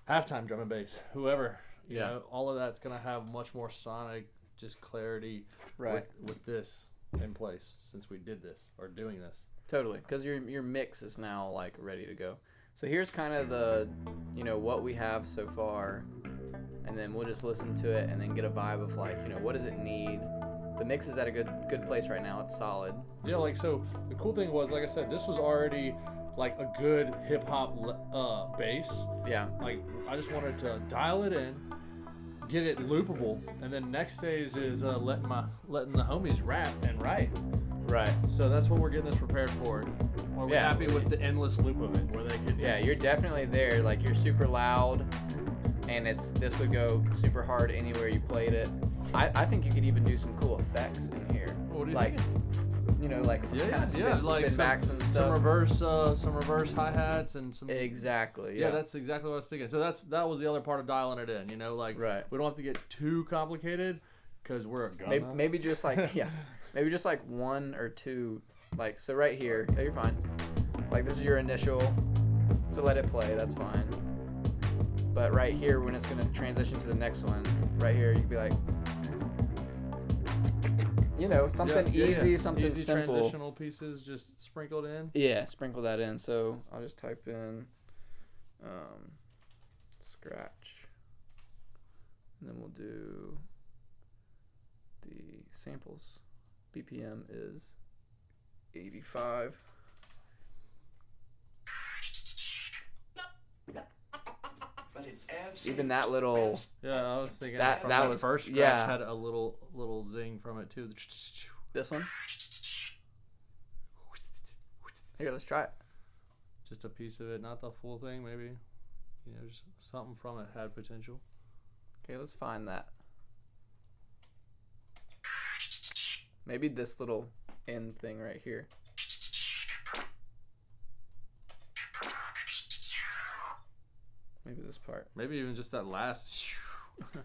halftime drum and bass, whoever. You know, all of that's gonna have much more sonic, just clarity. Right. With this in place, since we did this or doing this. Totally, because your mix is now like ready to go. So here's kind of the, what we have so far, and then we'll just listen to it and then get a vibe of like, what does it need. The mix is at a good place right now. It's solid. Yeah, like, so the cool thing was, like I said, this was already like a good hip hop bass. Yeah. Like, I just wanted to dial it in, get it loopable, and then next stage is letting the homies rap and write. Right. So that's what we're getting this prepared for. We're happy with the endless loop of it, where they could. Yeah, you're definitely there. Like, you're super loud, and this would go super hard anywhere you played it. I think you could even do some cool effects in here. What do you think? Like some kind of spin backs and stuff. Some reverse hi-hats and some. Exactly. Yeah, that's exactly what I was thinking. So that was the other part of dialing it in. Right. We don't have to get too complicated, because we're a gunna. Maybe just like maybe just like 1 or 2. Like, so right here. Oh, you're fine. Like, this is your initial. So let it play. That's fine. But right here, when it's gonna transition to the next one, right here, you could be like, something easy, something easy simple. Transitional pieces just sprinkled in. Yeah, sprinkle that in. So I'll just type in scratch, and then we'll do the samples. BPM is 85. Even that little. Yeah, I was thinking that was first scratch had a little zing from it too. This one. Here, let's try it. Just a piece of it, not the full thing. Maybe, just something from it had potential. Okay, let's find that. Maybe this little end thing right here. Maybe this part. Maybe even just that last. Okay.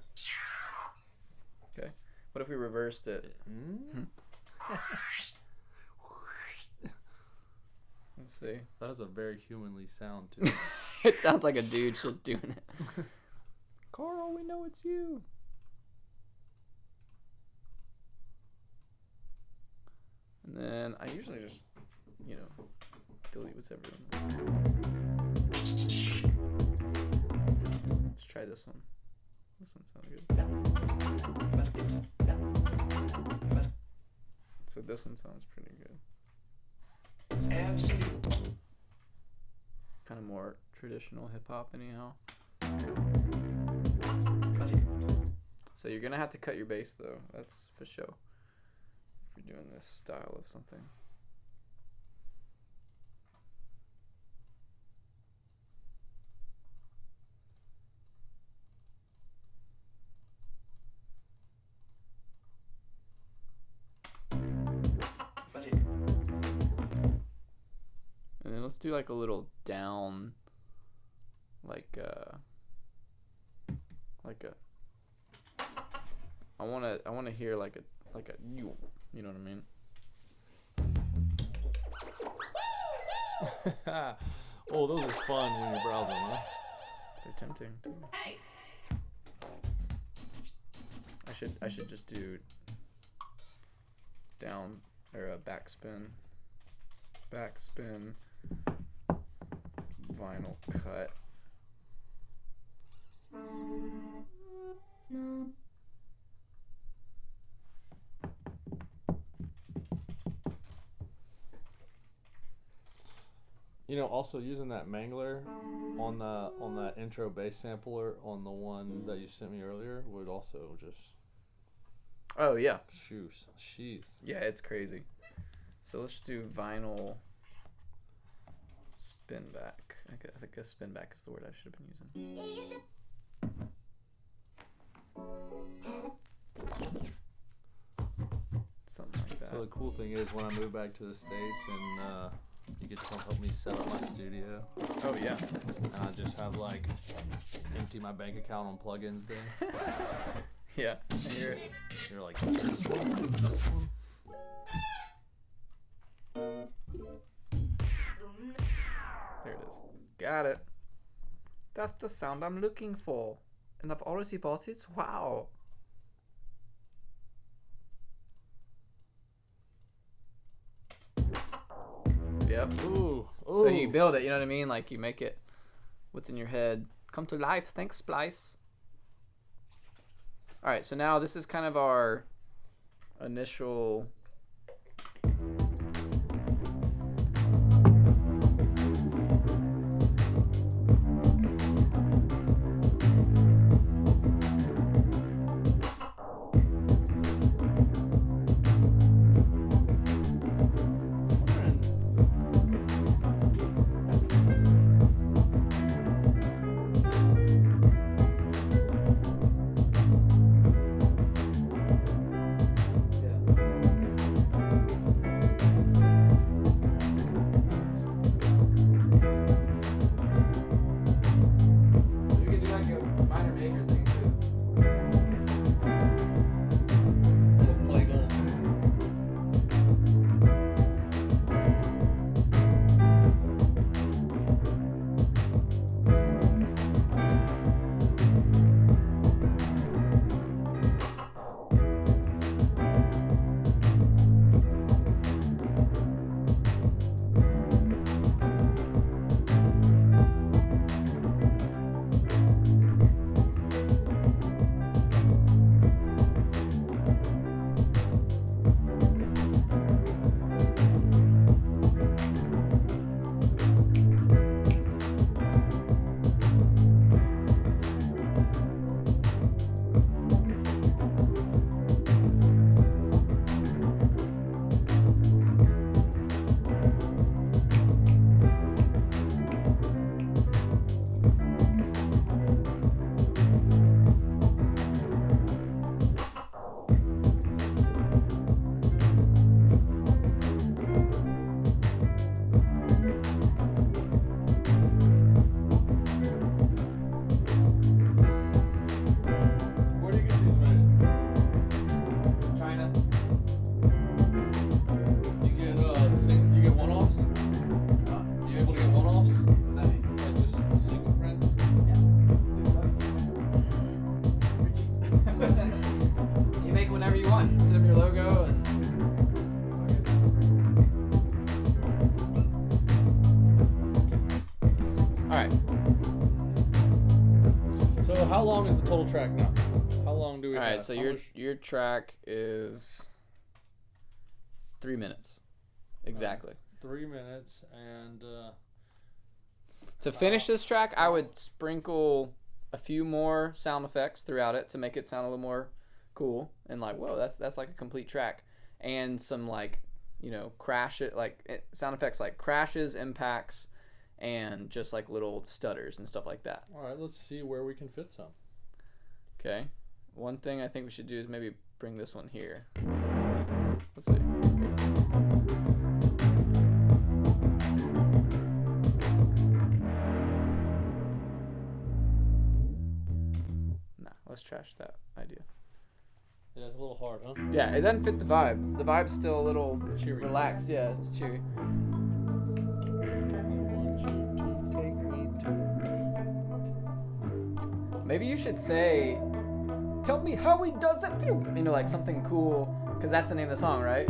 What if we reversed it? Let's see. That has a very humanly sound to it. It sounds like a dude just doing it. Carl, we know it's you. And then I usually just, delete what's ever in there. Let's try this one. This one sounds good. So this one sounds pretty good. Kind of more traditional hip hop, anyhow. So you're gonna have to cut your bass though. That's for sure. If you're doing this style of something. And then let's do like a little down, like a. I wanna hear like a you know what I mean? Oh, those are fun when you're browsing, huh? They're tempting too. Hey. I should just do down or a backspin, vinyl cut. No. You know, also using that mangler on that intro bass sampler on the one that you sent me earlier would also just. Oh yeah. Jeez. Yeah, it's crazy. So let's do vinyl spin back. I think a spin back is the word I should have been using. Something like that. So the cool thing is when I move back to the States and you get to come help me set up my studio. Oh yeah. And I just have like empty my bank account on plugins day. Yeah, I hear it. You're like, this one. There it is. Got it. That's the sound I'm looking for. And I've already bought it. Wow. Yep. Ooh. So you build it, you know what I mean? Like you make it what's in your head come to life. Thanks, Splice. All right, so now this is kind of our initial. How long is the total track now? How long do we have? All right, so your track is 3 minutes. Exactly. 3 minutes, and to finish this track, I would sprinkle a few more sound effects throughout it to make it sound a little more cool and like, whoa, that's like a complete track, and some like, you know, sound effects like crashes, impacts, and just like little stutters and stuff like that. All right, let's see where we can fit some. Okay. One thing I think we should do is maybe bring this one here. Let's see. Nah, let's trash that idea. Yeah, it's a little hard, huh? Yeah, it doesn't fit the vibe. The vibe's still a little cheery. Relaxed. Yeah, it's cheery. Maybe you should say, "Tell me how he does it." You know, like something cool, because that's the name of the song, right?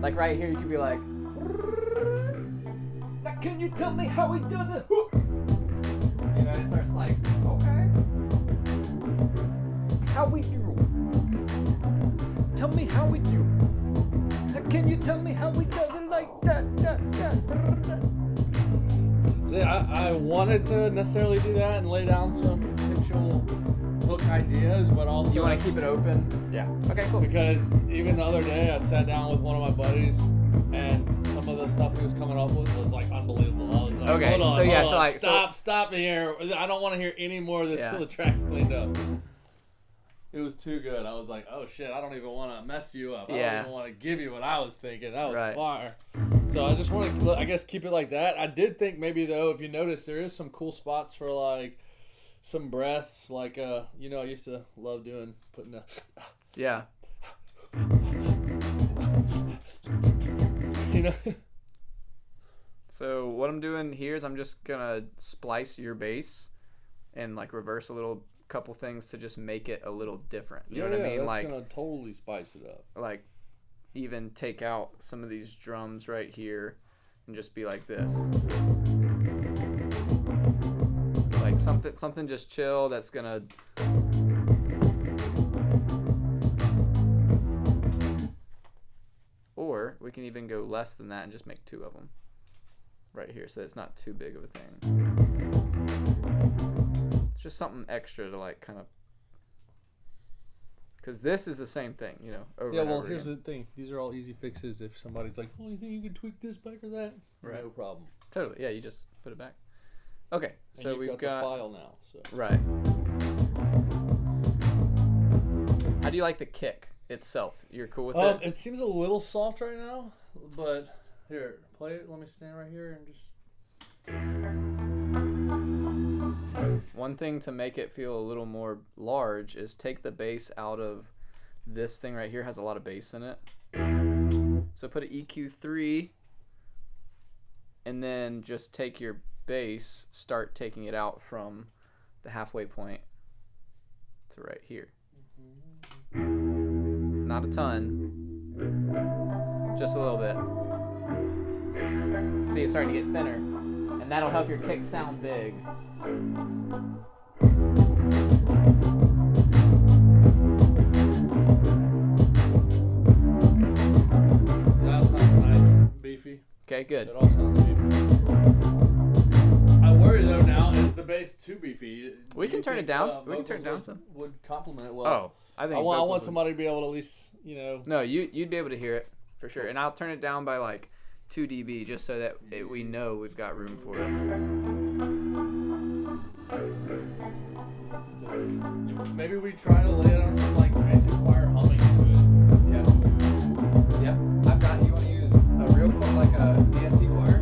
Like right here, you could be like, "Can you tell me how he does it?" You know, it starts like, okay. How we do? Tell me how we do. Can you tell me how he does it like that? wanted to necessarily do that and lay down some potential hook ideas, but also You want to keep it open? Yeah. Okay, cool. because even the other day I sat down with one of my buddies and some of the stuff he was coming up with was like unbelievable. I was like, Okay, hold on, so yeah, hold so on, like- stop here. I don't want to hear any more of this Yeah. till the track's cleaned up. It was too good. I was like, oh shit, I don't even want to mess you up. I Yeah. don't even want to give you what I was thinking. That was Right. fire. So I just want to, I guess, keep it like that. I did think maybe though, if you notice, there is some cool spots for like some breaths. Like, I used to love putting the, Yeah. you know. So what I'm doing here is I'm just gonna splice your bass and like reverse a little couple things to just make it a little different. You know what I mean? That's Like gonna totally spice it up. like even take out some of these drums right here and just be like this. Like something just chill that's gonna or we can even go less than that and just make 2 of them right here so it's not too big of a thing. It's just something extra to like kind of, because this is the same thing, over Yeah, and well, over here's again. the thing. These are all easy fixes. If somebody's like, "Oh, you think you can tweak this back or that?" Right. No problem. Totally, yeah, you just put it back. Okay, And so you've we've got got the file now. So right. How do you like the kick itself? You're cool with it? it seems a little soft right now, but here, play it. Let me stand right here and just. One thing to make it feel a little more large is take the bass out of this thing right here. Has a lot of bass in it. So put an EQ3 and then just take your bass, start taking it out from the halfway point to right here. Not a ton, just a little bit. See, it's starting to get thinner, and that'll help your kick sound big. That sounds nice, beefy. Okay, good. It all sounds beefy. I worry though now, is the bass too beefy? We Do can you turn it think, down. We can turn vocals it down would- some. Would complement it well. Oh, I think I vocals want would- somebody to be able to at least, No, you'd be able to hear it for sure, and I'll turn it down by like 2 dB just so that we know we've got room for it. Maybe we try to lay it on some like basic choir humming to it. Yeah. Yeah. I've got. You want to use a real like a DST choir?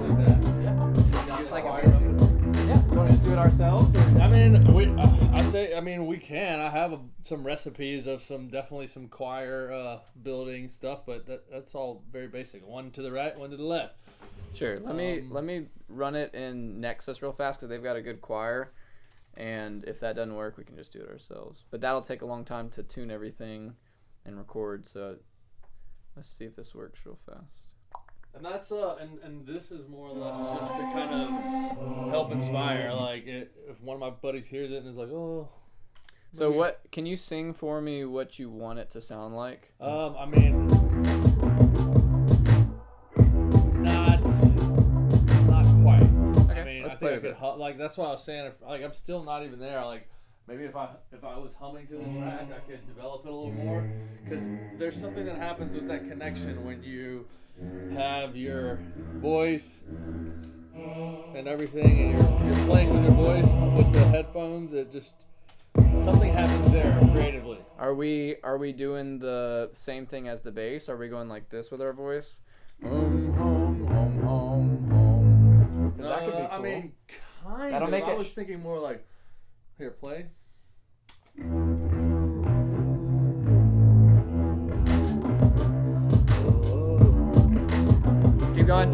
Like that. Yeah. Use like a choir basic. humming. Yeah. You want to just do it ourselves? Or? I mean, we can. I have some recipes of definitely some choir building stuff, but that's all very basic. One to the right, one to the left. Sure. Let me run it in Nexus real fast because they've got a good choir, and if that doesn't work, we can just do it ourselves. But that'll take a long time to tune everything and record. So let's see if this works real fast. And that's and this is more or less just to kind of help inspire. Like if one of my buddies hears it and is like, oh. So maybe- what? Can you sing for me what you want it to sound like? I mean, not quite. Okay, I mean, let's I play think I with could like that's what I was saying. Like I'm still not even there. Like maybe if I was humming to the track, I could develop it a little more. Because there's something that happens with that connection when you have your voice and everything, and you're playing with your voice with the headphones. It just something happens there creatively. Are we doing the same thing as the bass? Are we going like this with our voice? Home, home, home, home, home. 'Cause that could be cool. I mean, kind That'll of. make I it was thinking more like, here, play. Keep going.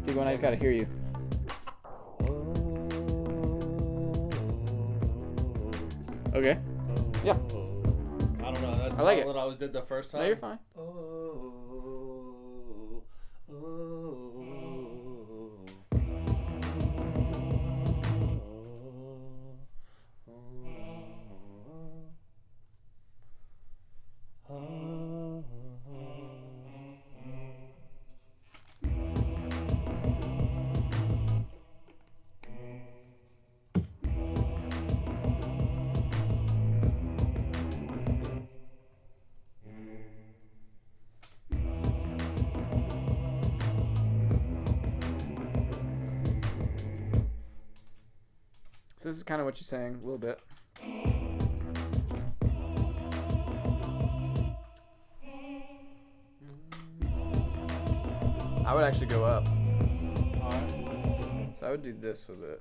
Keep going. I just gotta hear you. Okay. Yeah. I don't know. That's I like not it. what I did the first time. No, you're fine. So this is kind of what you're saying a little bit. I would actually go up. Alright. So I would do this with it.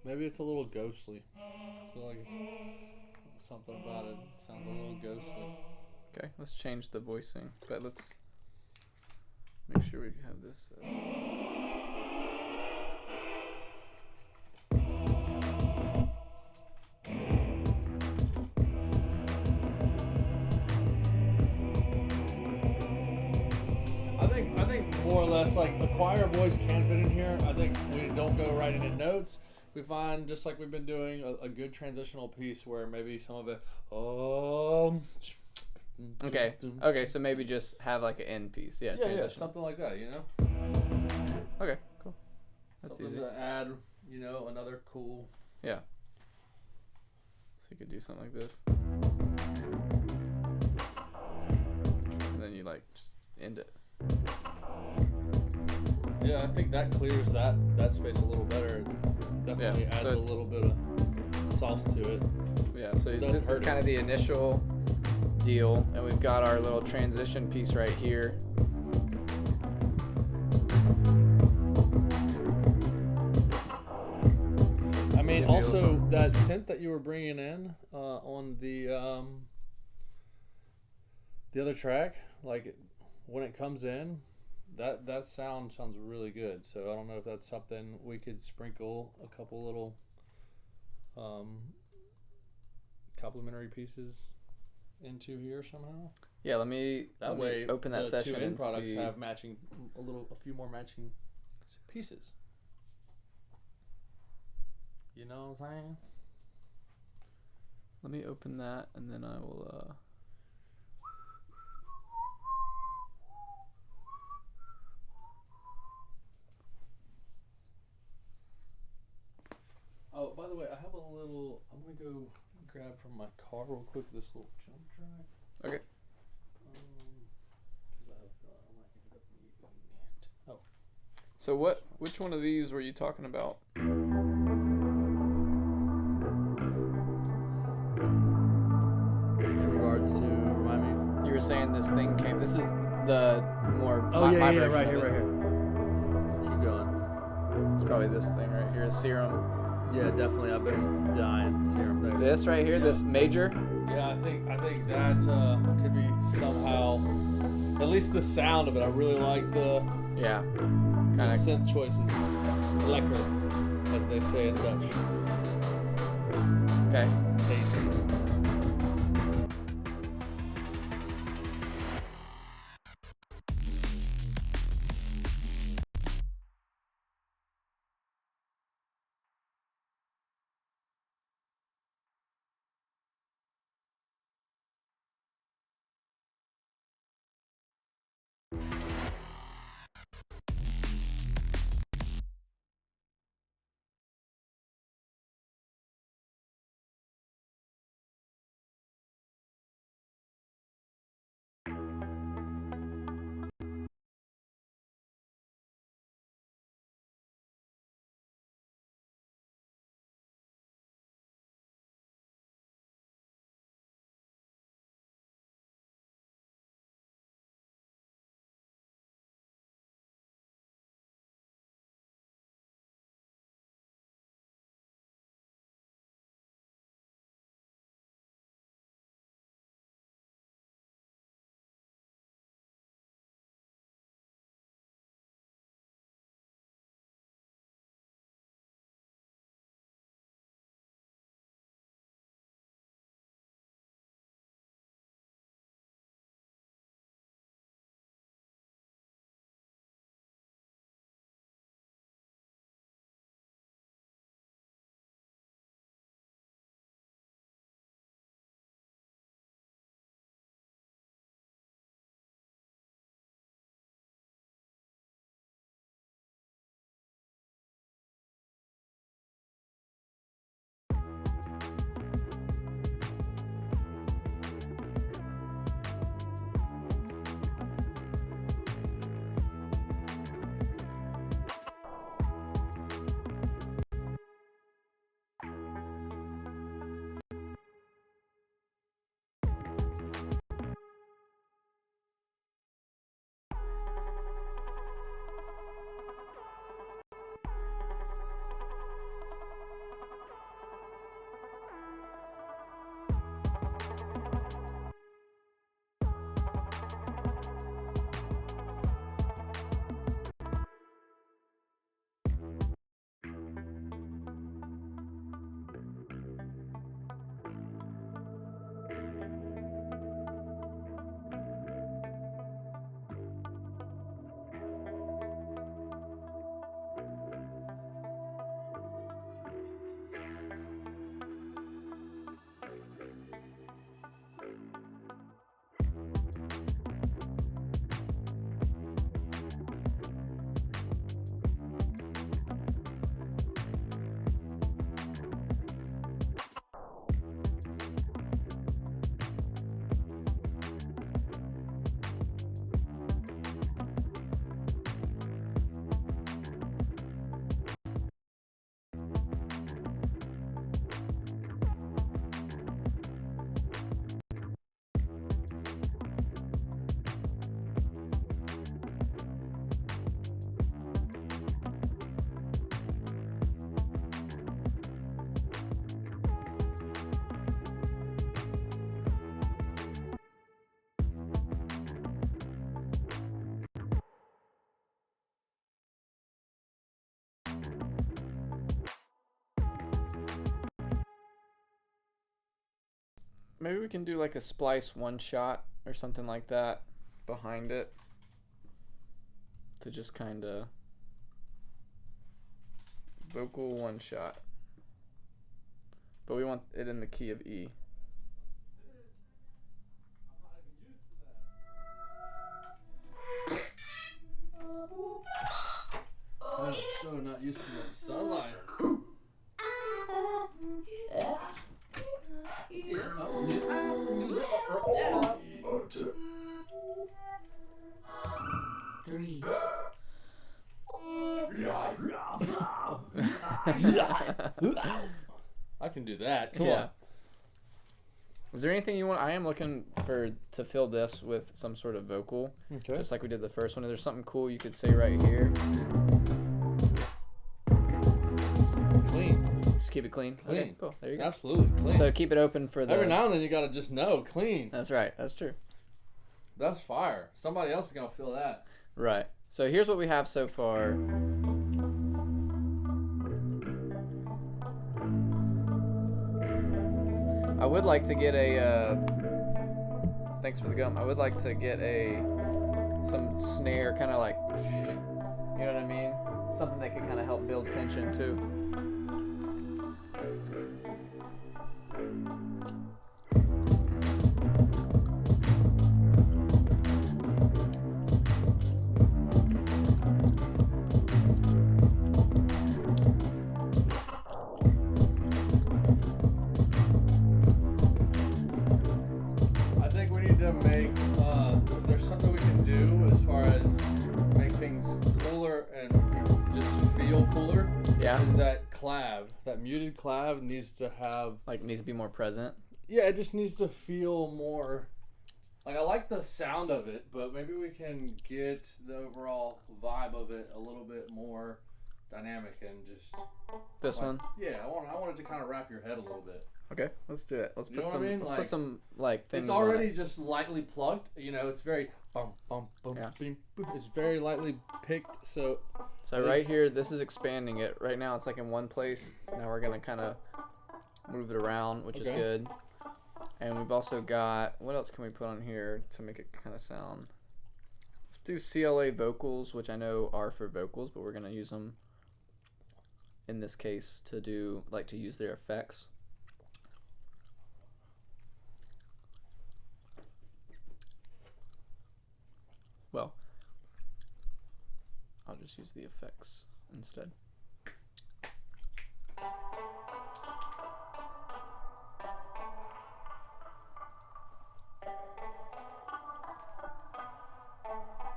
Maybe it's a little ghostly. I feel like it's something about it sounds a little ghostly. Okay, let's change the voicing, but let's make sure we have this. I think more or less like a choir voice can fit in here. I think we don't go right into notes. We find, just like we've been doing, a good transitional piece where maybe some of it. Okay. Okay, so maybe just have like an end piece. Yeah. Yeah, something like that. You know. Okay. Cool. That's Something easy. to add. You know, another cool. Yeah. So you could do something like this, and then you like just end it. Yeah, I think that clears that space a little better. Definitely adds a little bit of sauce to it. Yeah, so this is kind of the initial deal, and we've got our little transition piece right here. I mean, also that synth that you were bringing in on the other track, like when it comes in, that sounds really good. So I don't know if that's something we could sprinkle a couple little complementary pieces into here somehow. Yeah, let me open that session two end and products see. have matching a few more matching pieces. You know what I'm saying? Let me open that, and then I will. Oh, by the way, I have a little. I'm gonna go grab from my car real quick this little jump track. Okay. Oh. So which one of these were you talking about? In regards to, remind me. You were saying this thing came. This is the more. Oh my yeah, version right of here, it. right here. Keep going. It's probably this thing right here, a serum. Yeah, definitely. I've been dying serum there. This right here, this major. Yeah, I think that could be somehow, at least the sound of it. I really like the Kind of synth choices. Lekker, as they say in Dutch. okay. Tasty. maybe we can do like a splice one shot or something like that behind it to just kind of vocal one shot. But we want it in the key of E. I'm so not used to that sunlight. Three. I can do that. Come Yeah. on. Is there anything you want? I am looking to fill this with some sort of vocal, Okay. just like we did the first one. Is there something cool you could say right here? Clean. Just keep it clean. Clean. Okay, cool. There you go. Absolutely clean. So keep it open for the. Every now and then you gotta just know clean. That's right. That's true. That's fire. Somebody else is gonna feel that. Right. So here's what we have so far. I would like to get a. Thanks for the gum. I would like to get some snare, kind of like, you know what I mean? Something that could kind of help build tension too. I think we need to make. There's something we can do as far as make things cooler and just feel cooler. Yeah. Is that clav? That muted clav needs to have. Like needs to be more present. Yeah, it just needs to feel more. Like I like the sound of it, but maybe we can get the overall vibe of it a little bit more dynamic and just. This like, one. Yeah, I want it to kind of wrap your head a little bit. Okay, let's do it. Let's You know put what I some. mean? Let's Like, put some like things. It's on already it. just lightly plucked. You know, it's very bum bum bum. Yeah. Bing, boom. It's very lightly picked. So So right here, this is expanding it. Right now, it's like in one place. Now we're gonna kind of move it around, which is Okay. good. And we've also got, what else can we put on here to make it kind of sound? Let's do CLA vocals, which I know are for vocals, but we're gonna use them in this case to do to use their effects. Well, I'll just use the effects instead.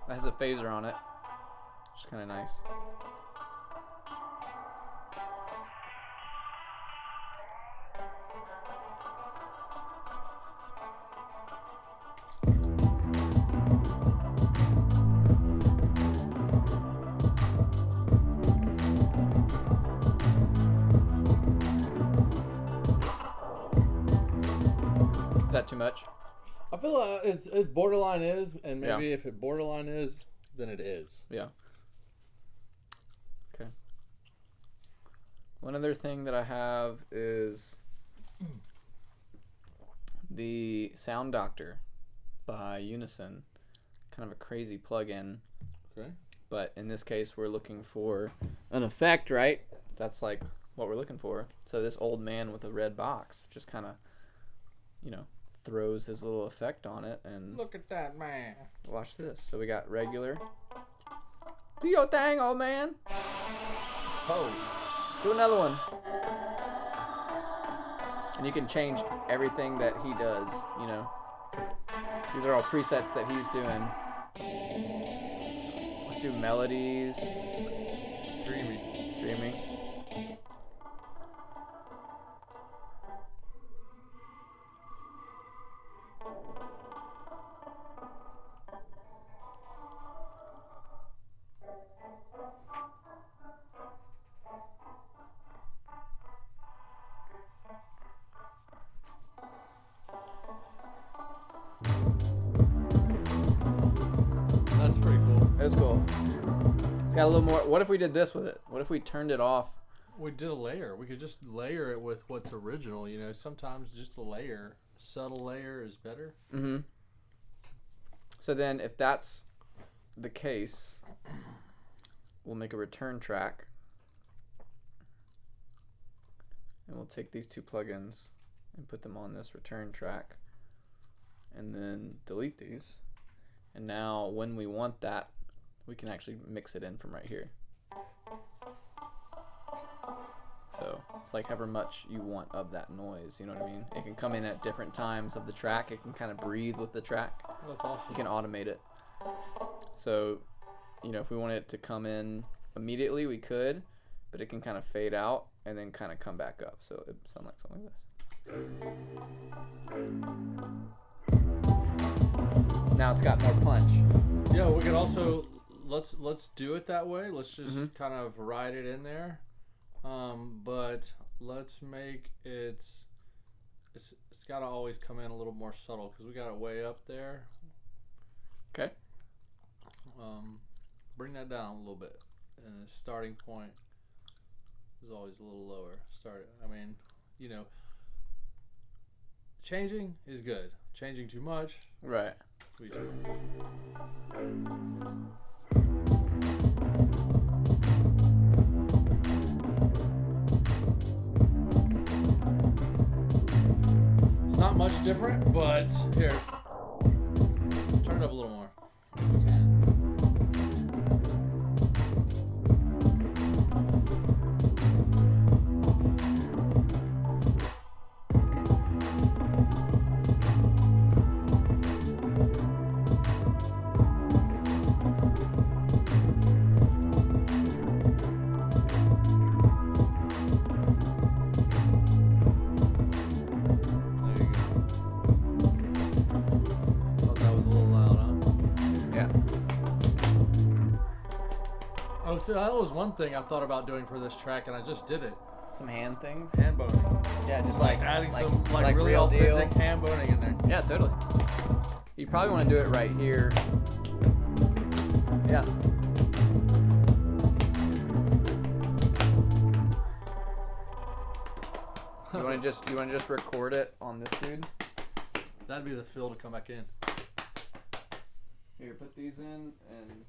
It has a phaser on it, which is kind of nice. Is that too much? I feel like it's borderline is, and maybe Yeah. if it borderline is, then it is. Yeah. Okay. One other thing that I have is the Sound Doctor by Unison. Kind of a crazy plugin, Okay. but in this case we're looking for an effect, right? That's like what we're looking for. So this old man with a red box just kind of, throws his little effect on it, and Look at that man. watch this. So we got regular. Do your thing, old man. Oh, do another one. And you can change everything that he does, These are all presets that he's doing. Let's do melodies. Dreamy. Dreamy. That's pretty cool. It was cool. It's got a little more. What if we did this with it? What if we turned it off? We did a layer. We could just layer it with what's original. Sometimes just a layer subtle layer is better. Mm-hmm. So then if that's the case, we'll make a return track. And we'll take these two plugins and put them on this return track. And then delete these. And now when we want that, we can actually mix it in from right here. So it's like however much you want of that noise, you know what I mean? It can come in at different times of the track. It can kind of breathe with the track. That's awesome. You can automate it. So, you know, if we want it to come in immediately, we could, but it can kind of fade out and then kind of come back up. So it sounds like something like this. Now it's got more punch. Yeah, we could also let's do it that way. Let's just kind of ride it in there. But let's make it's got to always come in a little more subtle because we got it way up there. Okay. Bring that down a little bit, and the starting point is always a little lower. I mean, you know, changing is good. Changing too much, right? We do. It's not much different, but here, turn it up a little more. If you can. So that was one thing I thought about doing for this track, and I just did it. Some hand things. Hand boning. Yeah, just like adding some really real authentic deal. hand boning in there. Yeah, totally. You probably want to do it right here. Yeah. You want to just record it on this dude? That'd be the fill to come back in. Here, put these in and.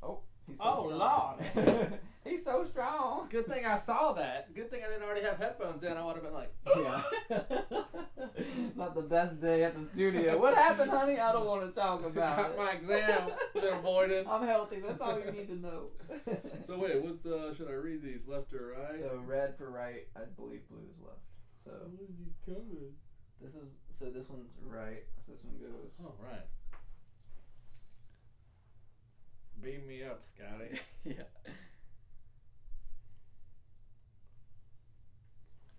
Oh, he's so Oh, strong. Lord. He's so strong. Good thing I saw that. Good thing I didn't already have headphones in. I would have been like, Yeah. Not the best day at the studio. What happened, honey? I don't want to talk about it. my exam. They're avoided. I'm healthy. That's all you need to know. So wait, what's should I read these left or right? So red for right, I believe blue is left. So this one's right. So this one goes. Oh, right. Beam me up, Scotty. Yeah.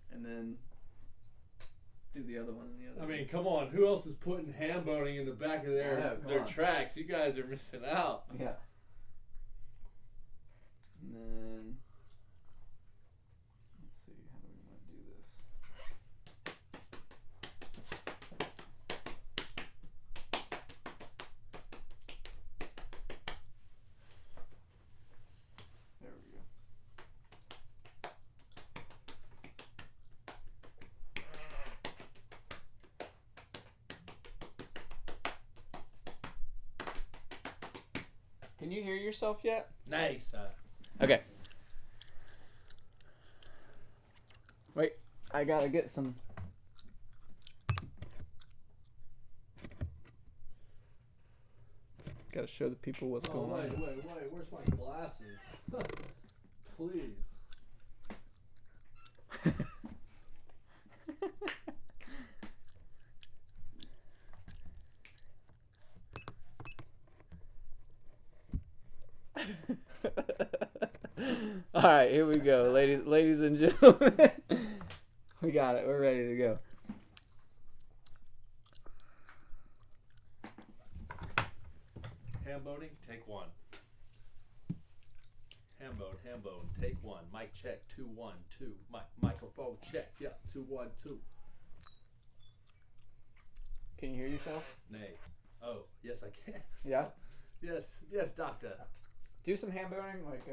And then do the other one and the other. I mean, come on. Who else is putting hand boning in the back of their tracks? You guys are missing out. Yeah. And then let's see, how do we want to do this? There we go. Can you hear yourself yet? Nice. Okay. Wait, I gotta get some. Gotta show the people what's going on. Wait. Where's my glasses? Please. All right, here we go, ladies and gentlemen. We got it. We're ready to go. Hand boning, take one. Hand bone, take one. Mic check, 2 1 2. Microphone check, yeah, 2 1 2. Can you hear yourself? Nay. Oh, yes I can. Yeah. Yes, doctor. Do some hand boning, like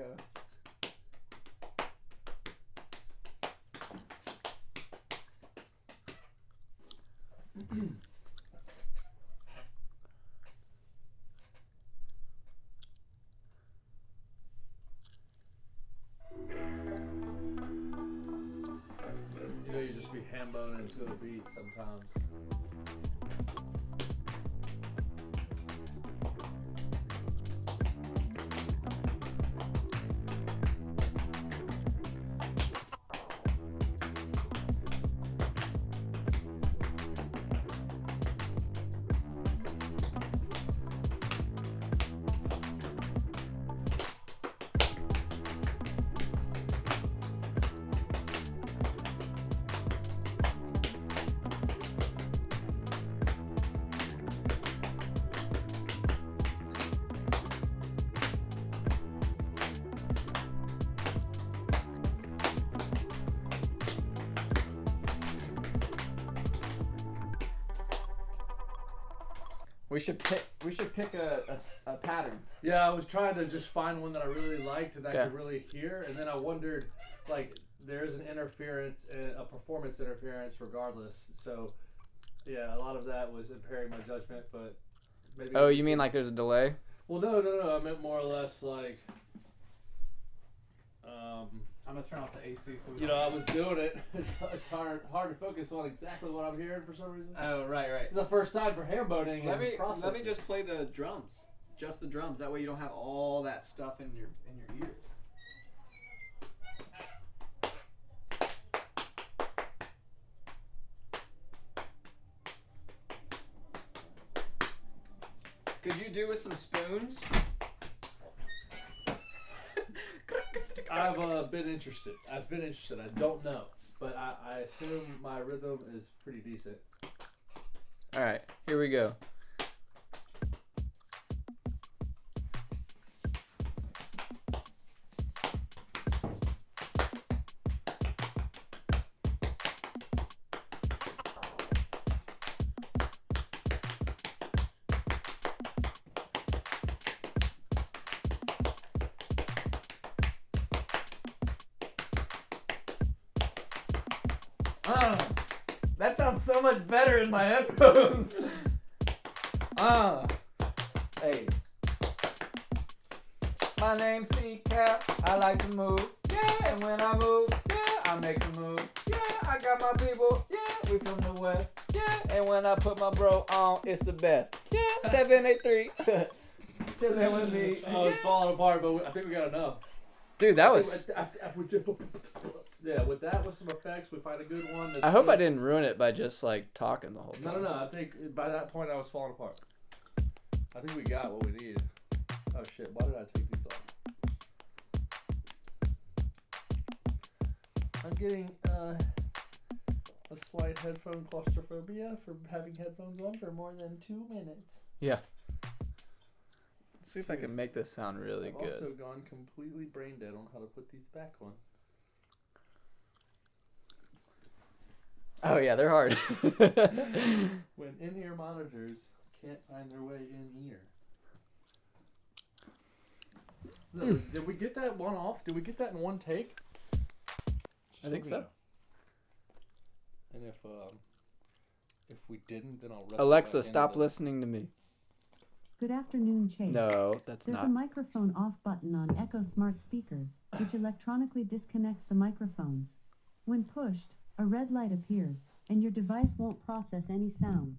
You know, you just be ham boning to a beat sometimes. We should pick a pattern. Yeah, I was trying to just find one that I really liked and I could really hear, and then I wondered, like, there is an interference, a performance interference regardless. So, yeah, a lot of that was impairing my judgment, but maybe. Oh, you mean like there's a delay? Well, no. I meant more or less like. I'm gonna turn off the AC. So you know, I was doing it. It's hard to focus on exactly what I'm hearing for some reason. Oh, right. It's the first time for ham boning. Let me just play the drums, just the drums. That way you don't have all that stuff in your ears. Could you do with some spoons? I've been interested. I don't know, but I assume my rhythm is pretty decent. All right, here we go. That sounds so much better in my headphones. Hey. My name's c.caff. I like to move. Yeah, and when I move, yeah, I make some moves. Yeah, I got my people. Yeah, we from the west. Yeah, and when I put my bro on, it's the best. Yeah, 783. Chillin' with me. Oh, it's falling apart, but I think we got enough. Dude, that was. Yeah, with some effects, we find a good one. I hope I didn't ruin it by just like talking the whole time. No. I think by that point I was falling apart. I think we got what we needed. Oh shit! Why did I take these off? I'm getting a slight headphone claustrophobia for having headphones on for more than 2 minutes. Yeah. Let's see if I can make this sound really good. I've also gone completely brain dead on how to put these back on. Oh yeah, they're hard. When in-ear monitors can't find their way in ear. Did we get that one off? Did we get that in one take? I think so. And if we didn't, then I'll wrestle Alexa, stop listening to me. Good afternoon, Chase. No, There's a microphone off button on Echo Smart Speakers, which electronically disconnects the microphones. When pushed, a red light appears, and your device won't process any sound.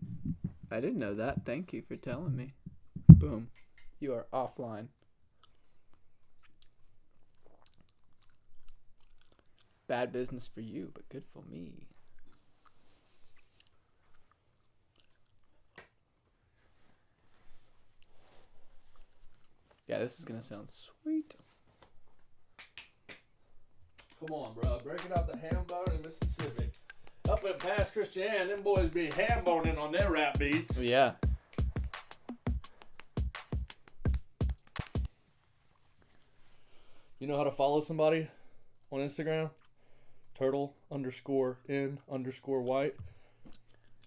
I didn't know that. Thank you for telling me. Boom. You are offline. Bad business for you, but good for me. Yeah, this is going to sound sweet. Come on, bro. Breaking out the ham bone in Mississippi. Up in past Christian, them boys be ham boning on their rap beats. Yeah. You know how to follow somebody on Instagram? Turtle_N_white.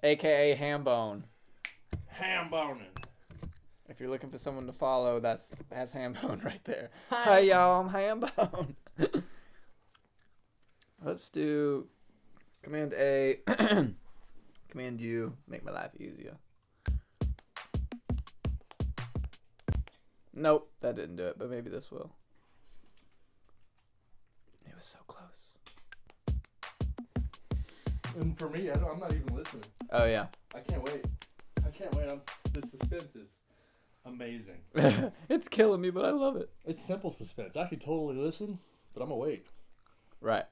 AKA Hambone. Ham boning. If you're looking for someone to follow, that's Hambone right there. Hi y'all, I'm Hambone. Let's do Command A. Command U, make my life easier. Nope, that didn't do it, but maybe this will. It was so close. And for me, I'm not even listening. Oh, yeah. I can't wait. The suspense is amazing. It's killing me, but I love it. It's simple suspense. I could totally listen, but I'm going to wait. Right.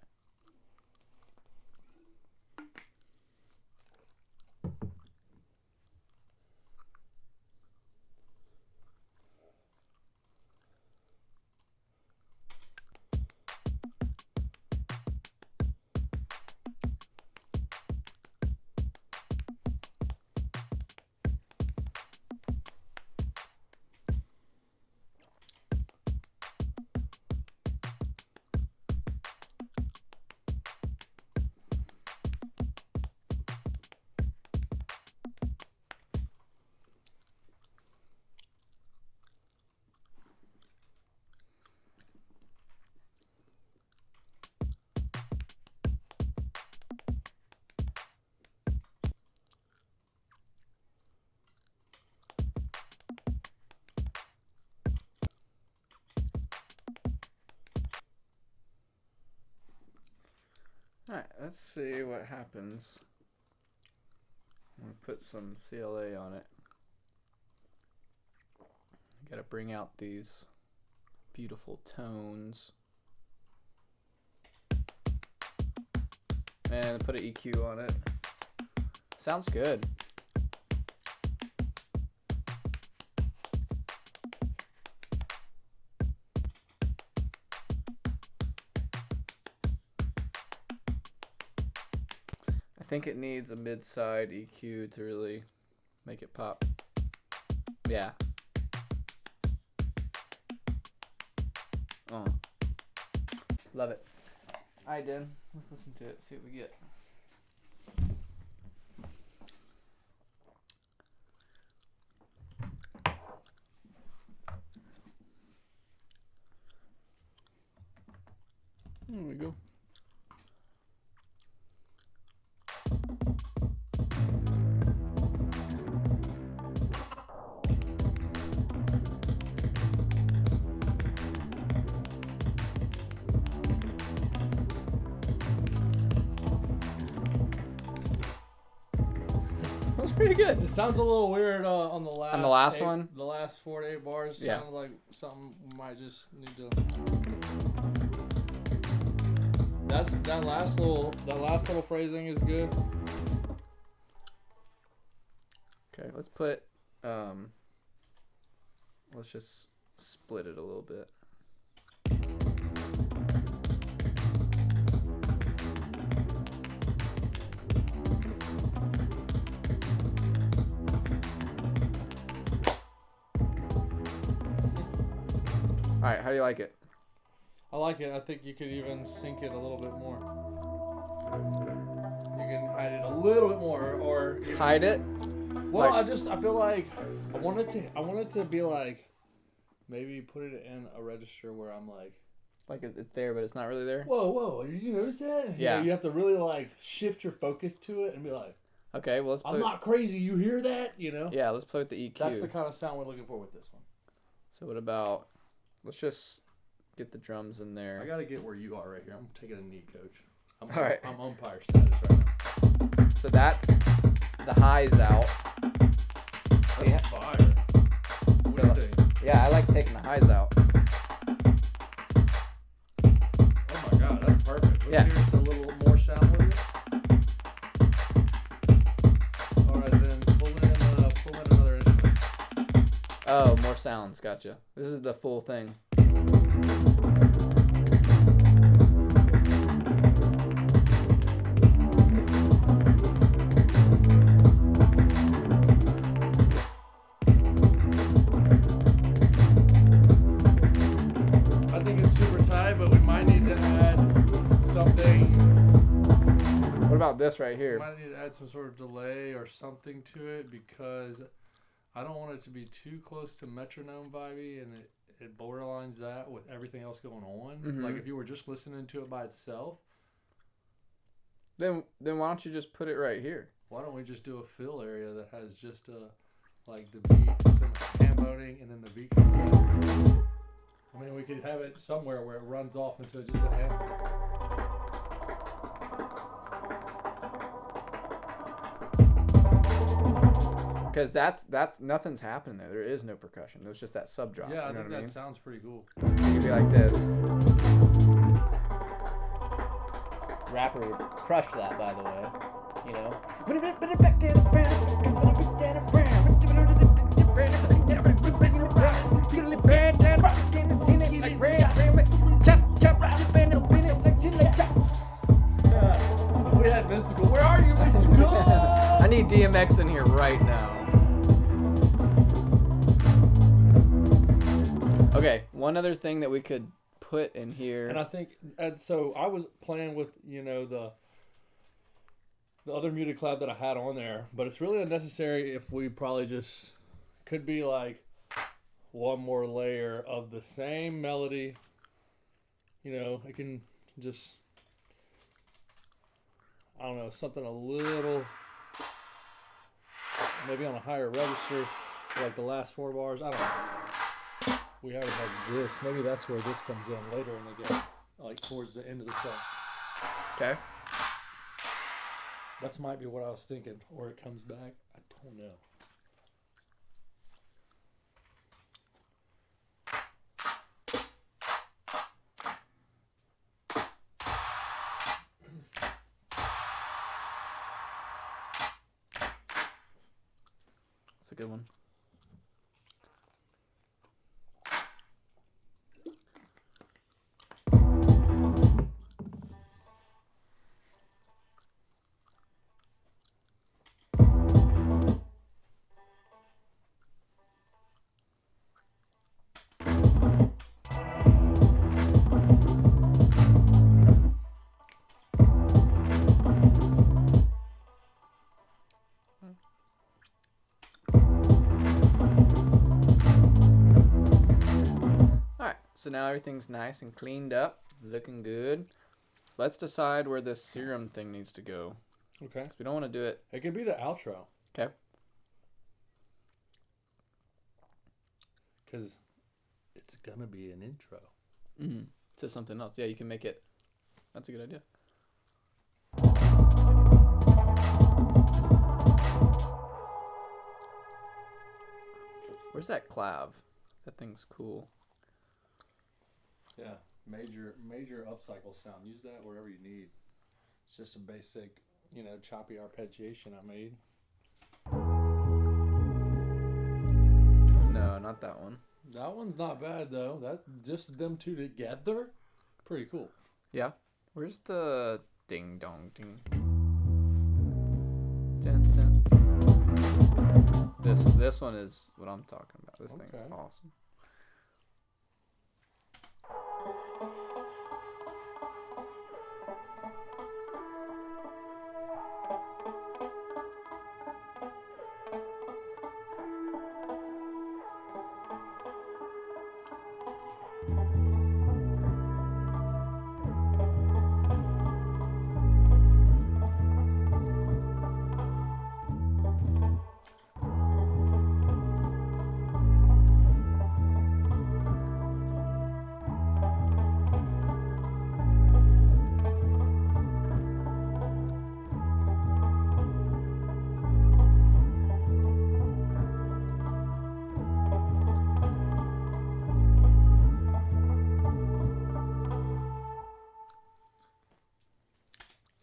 Alright, let's see what happens. I'm going to put some CLA on it. Got to bring out these beautiful tones. And put an EQ on it. Sounds good. I think it needs a mid-side EQ to really make it pop. Yeah. Oh. Love it. Alright, Dan. Let's listen to it. See what we get. There we go. That was pretty good. It sounds a little weird on the last one? The last 4 to 8 bars Yeah. sounded like something we might just need to. That last little phrasing is good. Okay, let's put let's just split it a little bit. All right, how do you like it? I like it. I think you could even sync it a little bit more. You can hide it a little bit more, or even, Hide it? Well, Like- I feel like I want it to be like maybe put it in a register where I'm like, it's there, but it's not really there? whoa, did you notice that? Yeah. You have to really like shift your focus to it and be like, Okay, well, let's I'm put... not crazy. You hear that? You know? Yeah, let's play with the EQ. That's the kind of sound we're looking for with this one. So what about... Let's just get the drums in there. I gotta get where you are right here. I'm taking a knee, coach. All right. I'm umpire status right now. So that's the highs out. That's Yeah. fire. What do you think? Yeah, I like taking the highs out. Oh my god, that's perfect. Let's hear just a little more sound with it. Alright, then pull in another instrument. Oh, more sounds. Gotcha. This is the full thing. I think it's super tight, but we might need to add something. What about this right We here? might need to add some sort of delay or something to it because I don't want it to be too close to metronome vibey, and it borderlines that with everything else going on. Mhm. Like if you were just listening to it by itself. Then why don't you just put it right here? why don't we just do a fill area that has just like the beat, some hand boning, and then the beat comes out. I mean, we could have it somewhere where it runs off into just a hand. Because that's nothing's happening there. There is no percussion. There's just that sub drop. Yeah, you know I think what that sounds pretty cool. It could be like this. Rapper would crush that, by the way. You know. If we had Mystical, where are you, Mystical? I need DMX in here right now. Okay, one other thing that we could put in here. And I think, and so I was playing with, you know, the other muted clap that I had on there, but it's really unnecessary if we probably just could be like one more layer of the same melody. You know, it can just, I don't know, something a little, maybe on a higher register, like the last 4 bars. I don't know. We already have this. Maybe that's where this comes in later in the game, like towards the end of the song. Okay. That might be what I was thinking, or it comes back. I don't know. That's a good one. So now everything's nice and cleaned up, looking good. Let's decide where this serum thing needs to go. Okay. 'Cause we don't want to do it. It could be the outro. Okay. Because it's going to be an intro. Mm-hmm. To something else. Yeah, you can make it. That's a good idea. Where's that clav? That thing's cool. Yeah, major upcycle sound. Use that wherever you need. It's just a basic, you know, choppy arpeggiation I made. No, not that one. That one's not bad though. That just them two together, pretty cool. Yeah. Where's the ding dong ding? Dun, dun. This one is what I'm talking about. This thing's awesome.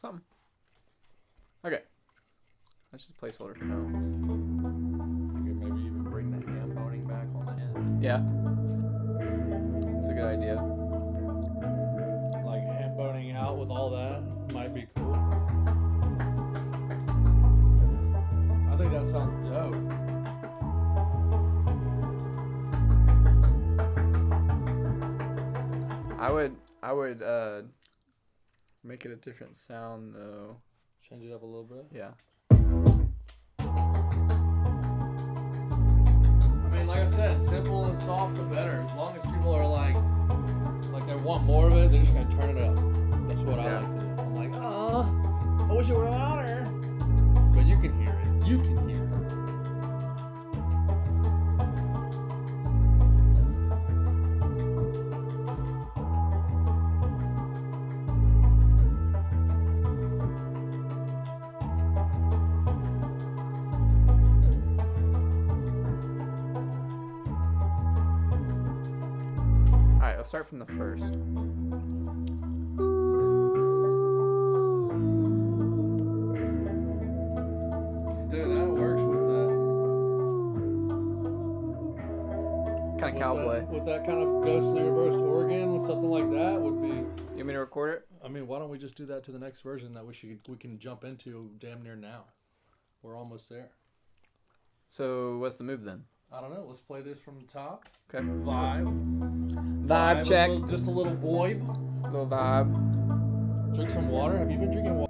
Something. Okay. That's just a placeholder for now. You could maybe even bring that hand boning back on the end. Yeah. That's a good idea. Like hand boning out with all that might be cool. I think that sounds dope. I would make it a different sound though. Change it up a little bit. Yeah. I mean, like I said, simple and soft the better. As long as people are like they want more of it, they're just gonna turn it up. That's what I like to do. I'm like, I wish it were louder. But you can hear it. You can hear it. All right, let's start from the first. Dude, that works with that. Kind of cowboy. With that kind of ghostly reversed organ, with something like that would be. You want me to record it? I mean, why don't we just do that to the next version that we can jump into damn near now? We're almost there. So what's the move then? I don't know. Let's play this from the top. Okay. Vibe check. Just a little void. Little vibe. Drink some water. Have you been drinking water?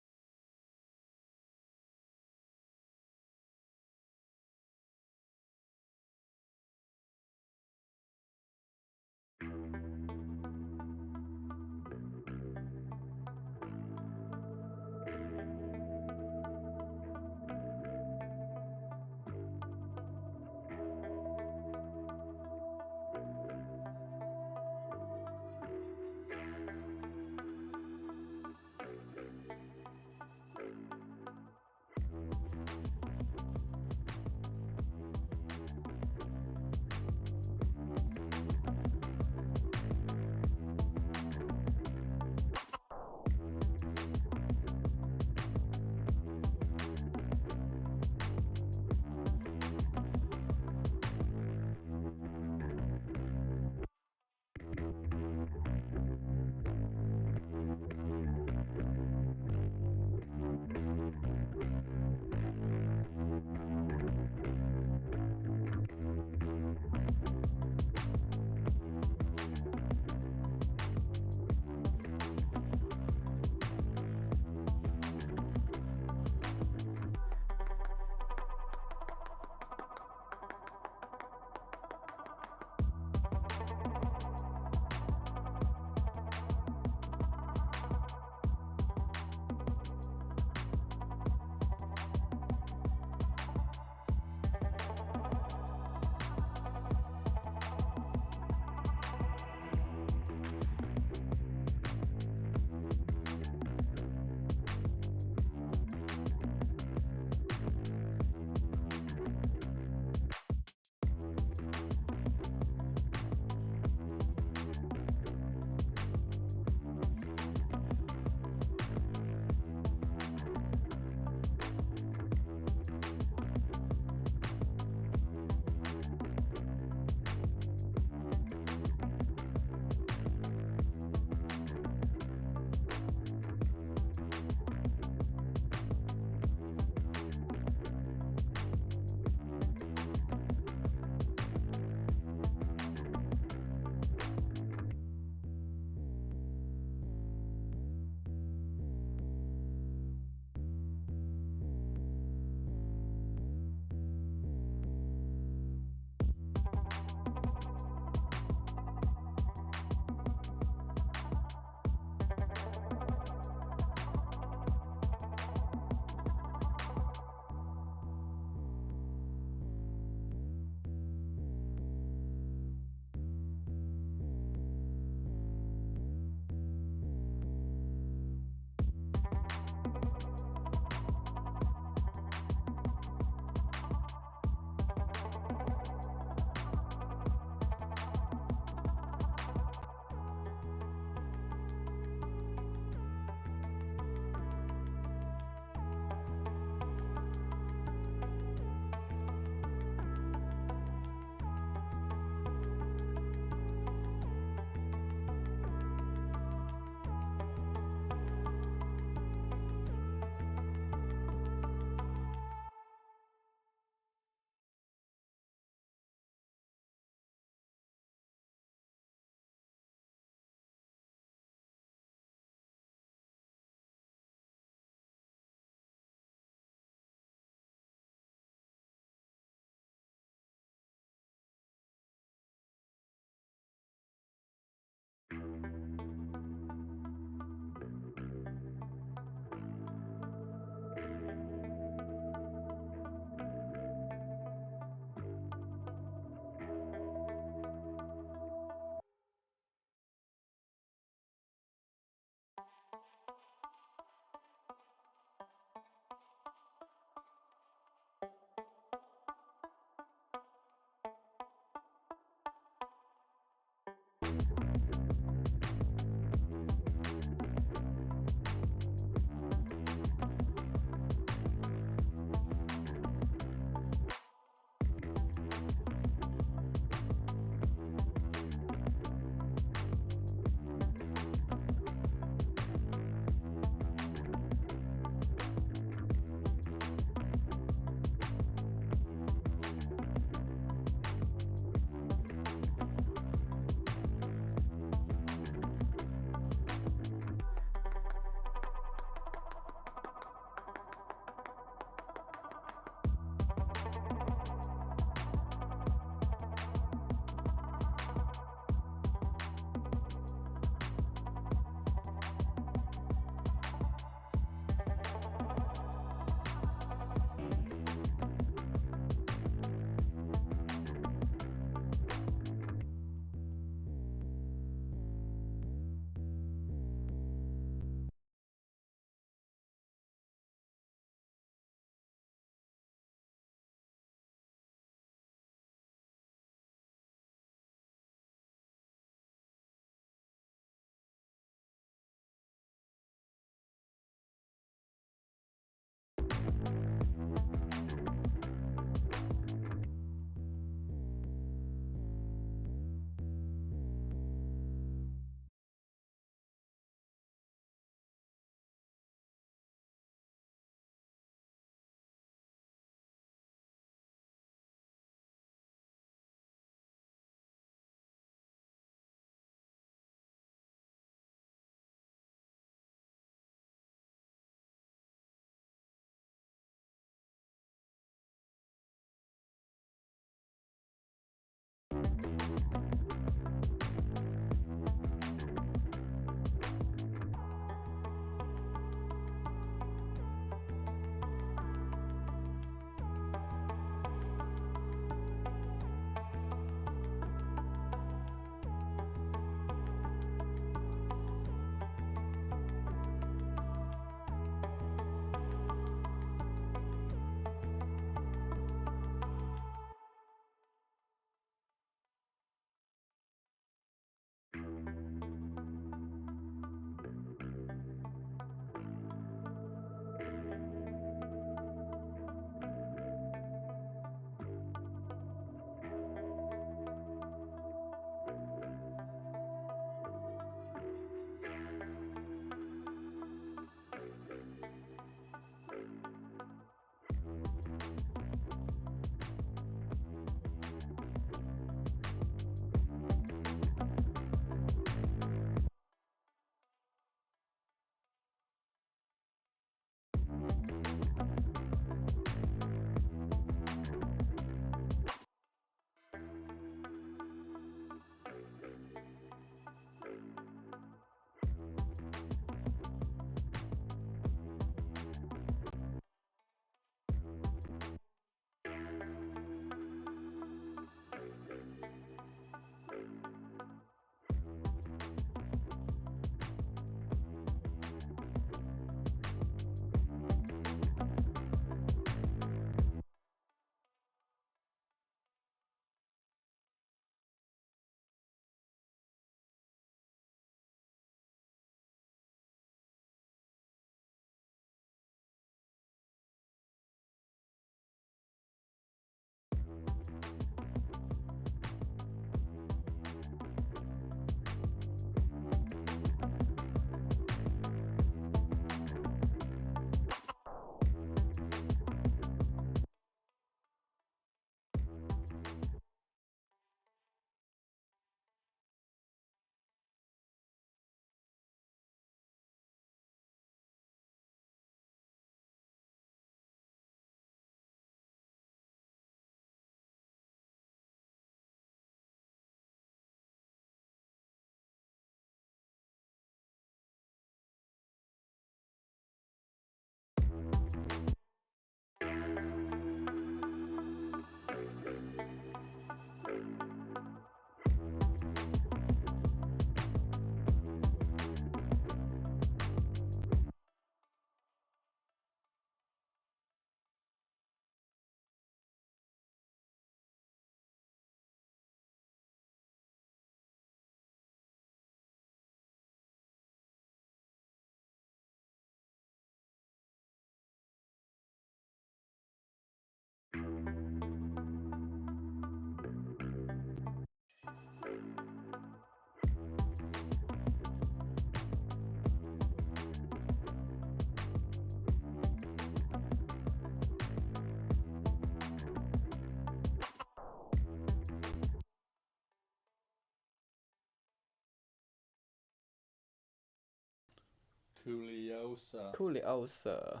Culiosa. Culiosa.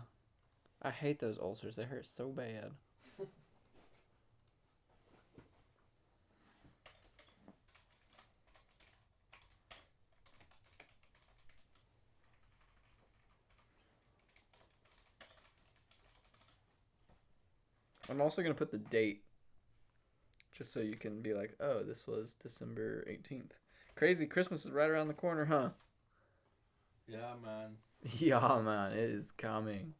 I hate those ulcers. They hurt so bad. I'm also going to put the date. Just so you can be like, oh, this was December 18th. Crazy, Christmas is right around the corner, huh? Yeah, man. Yeah, man, it is coming.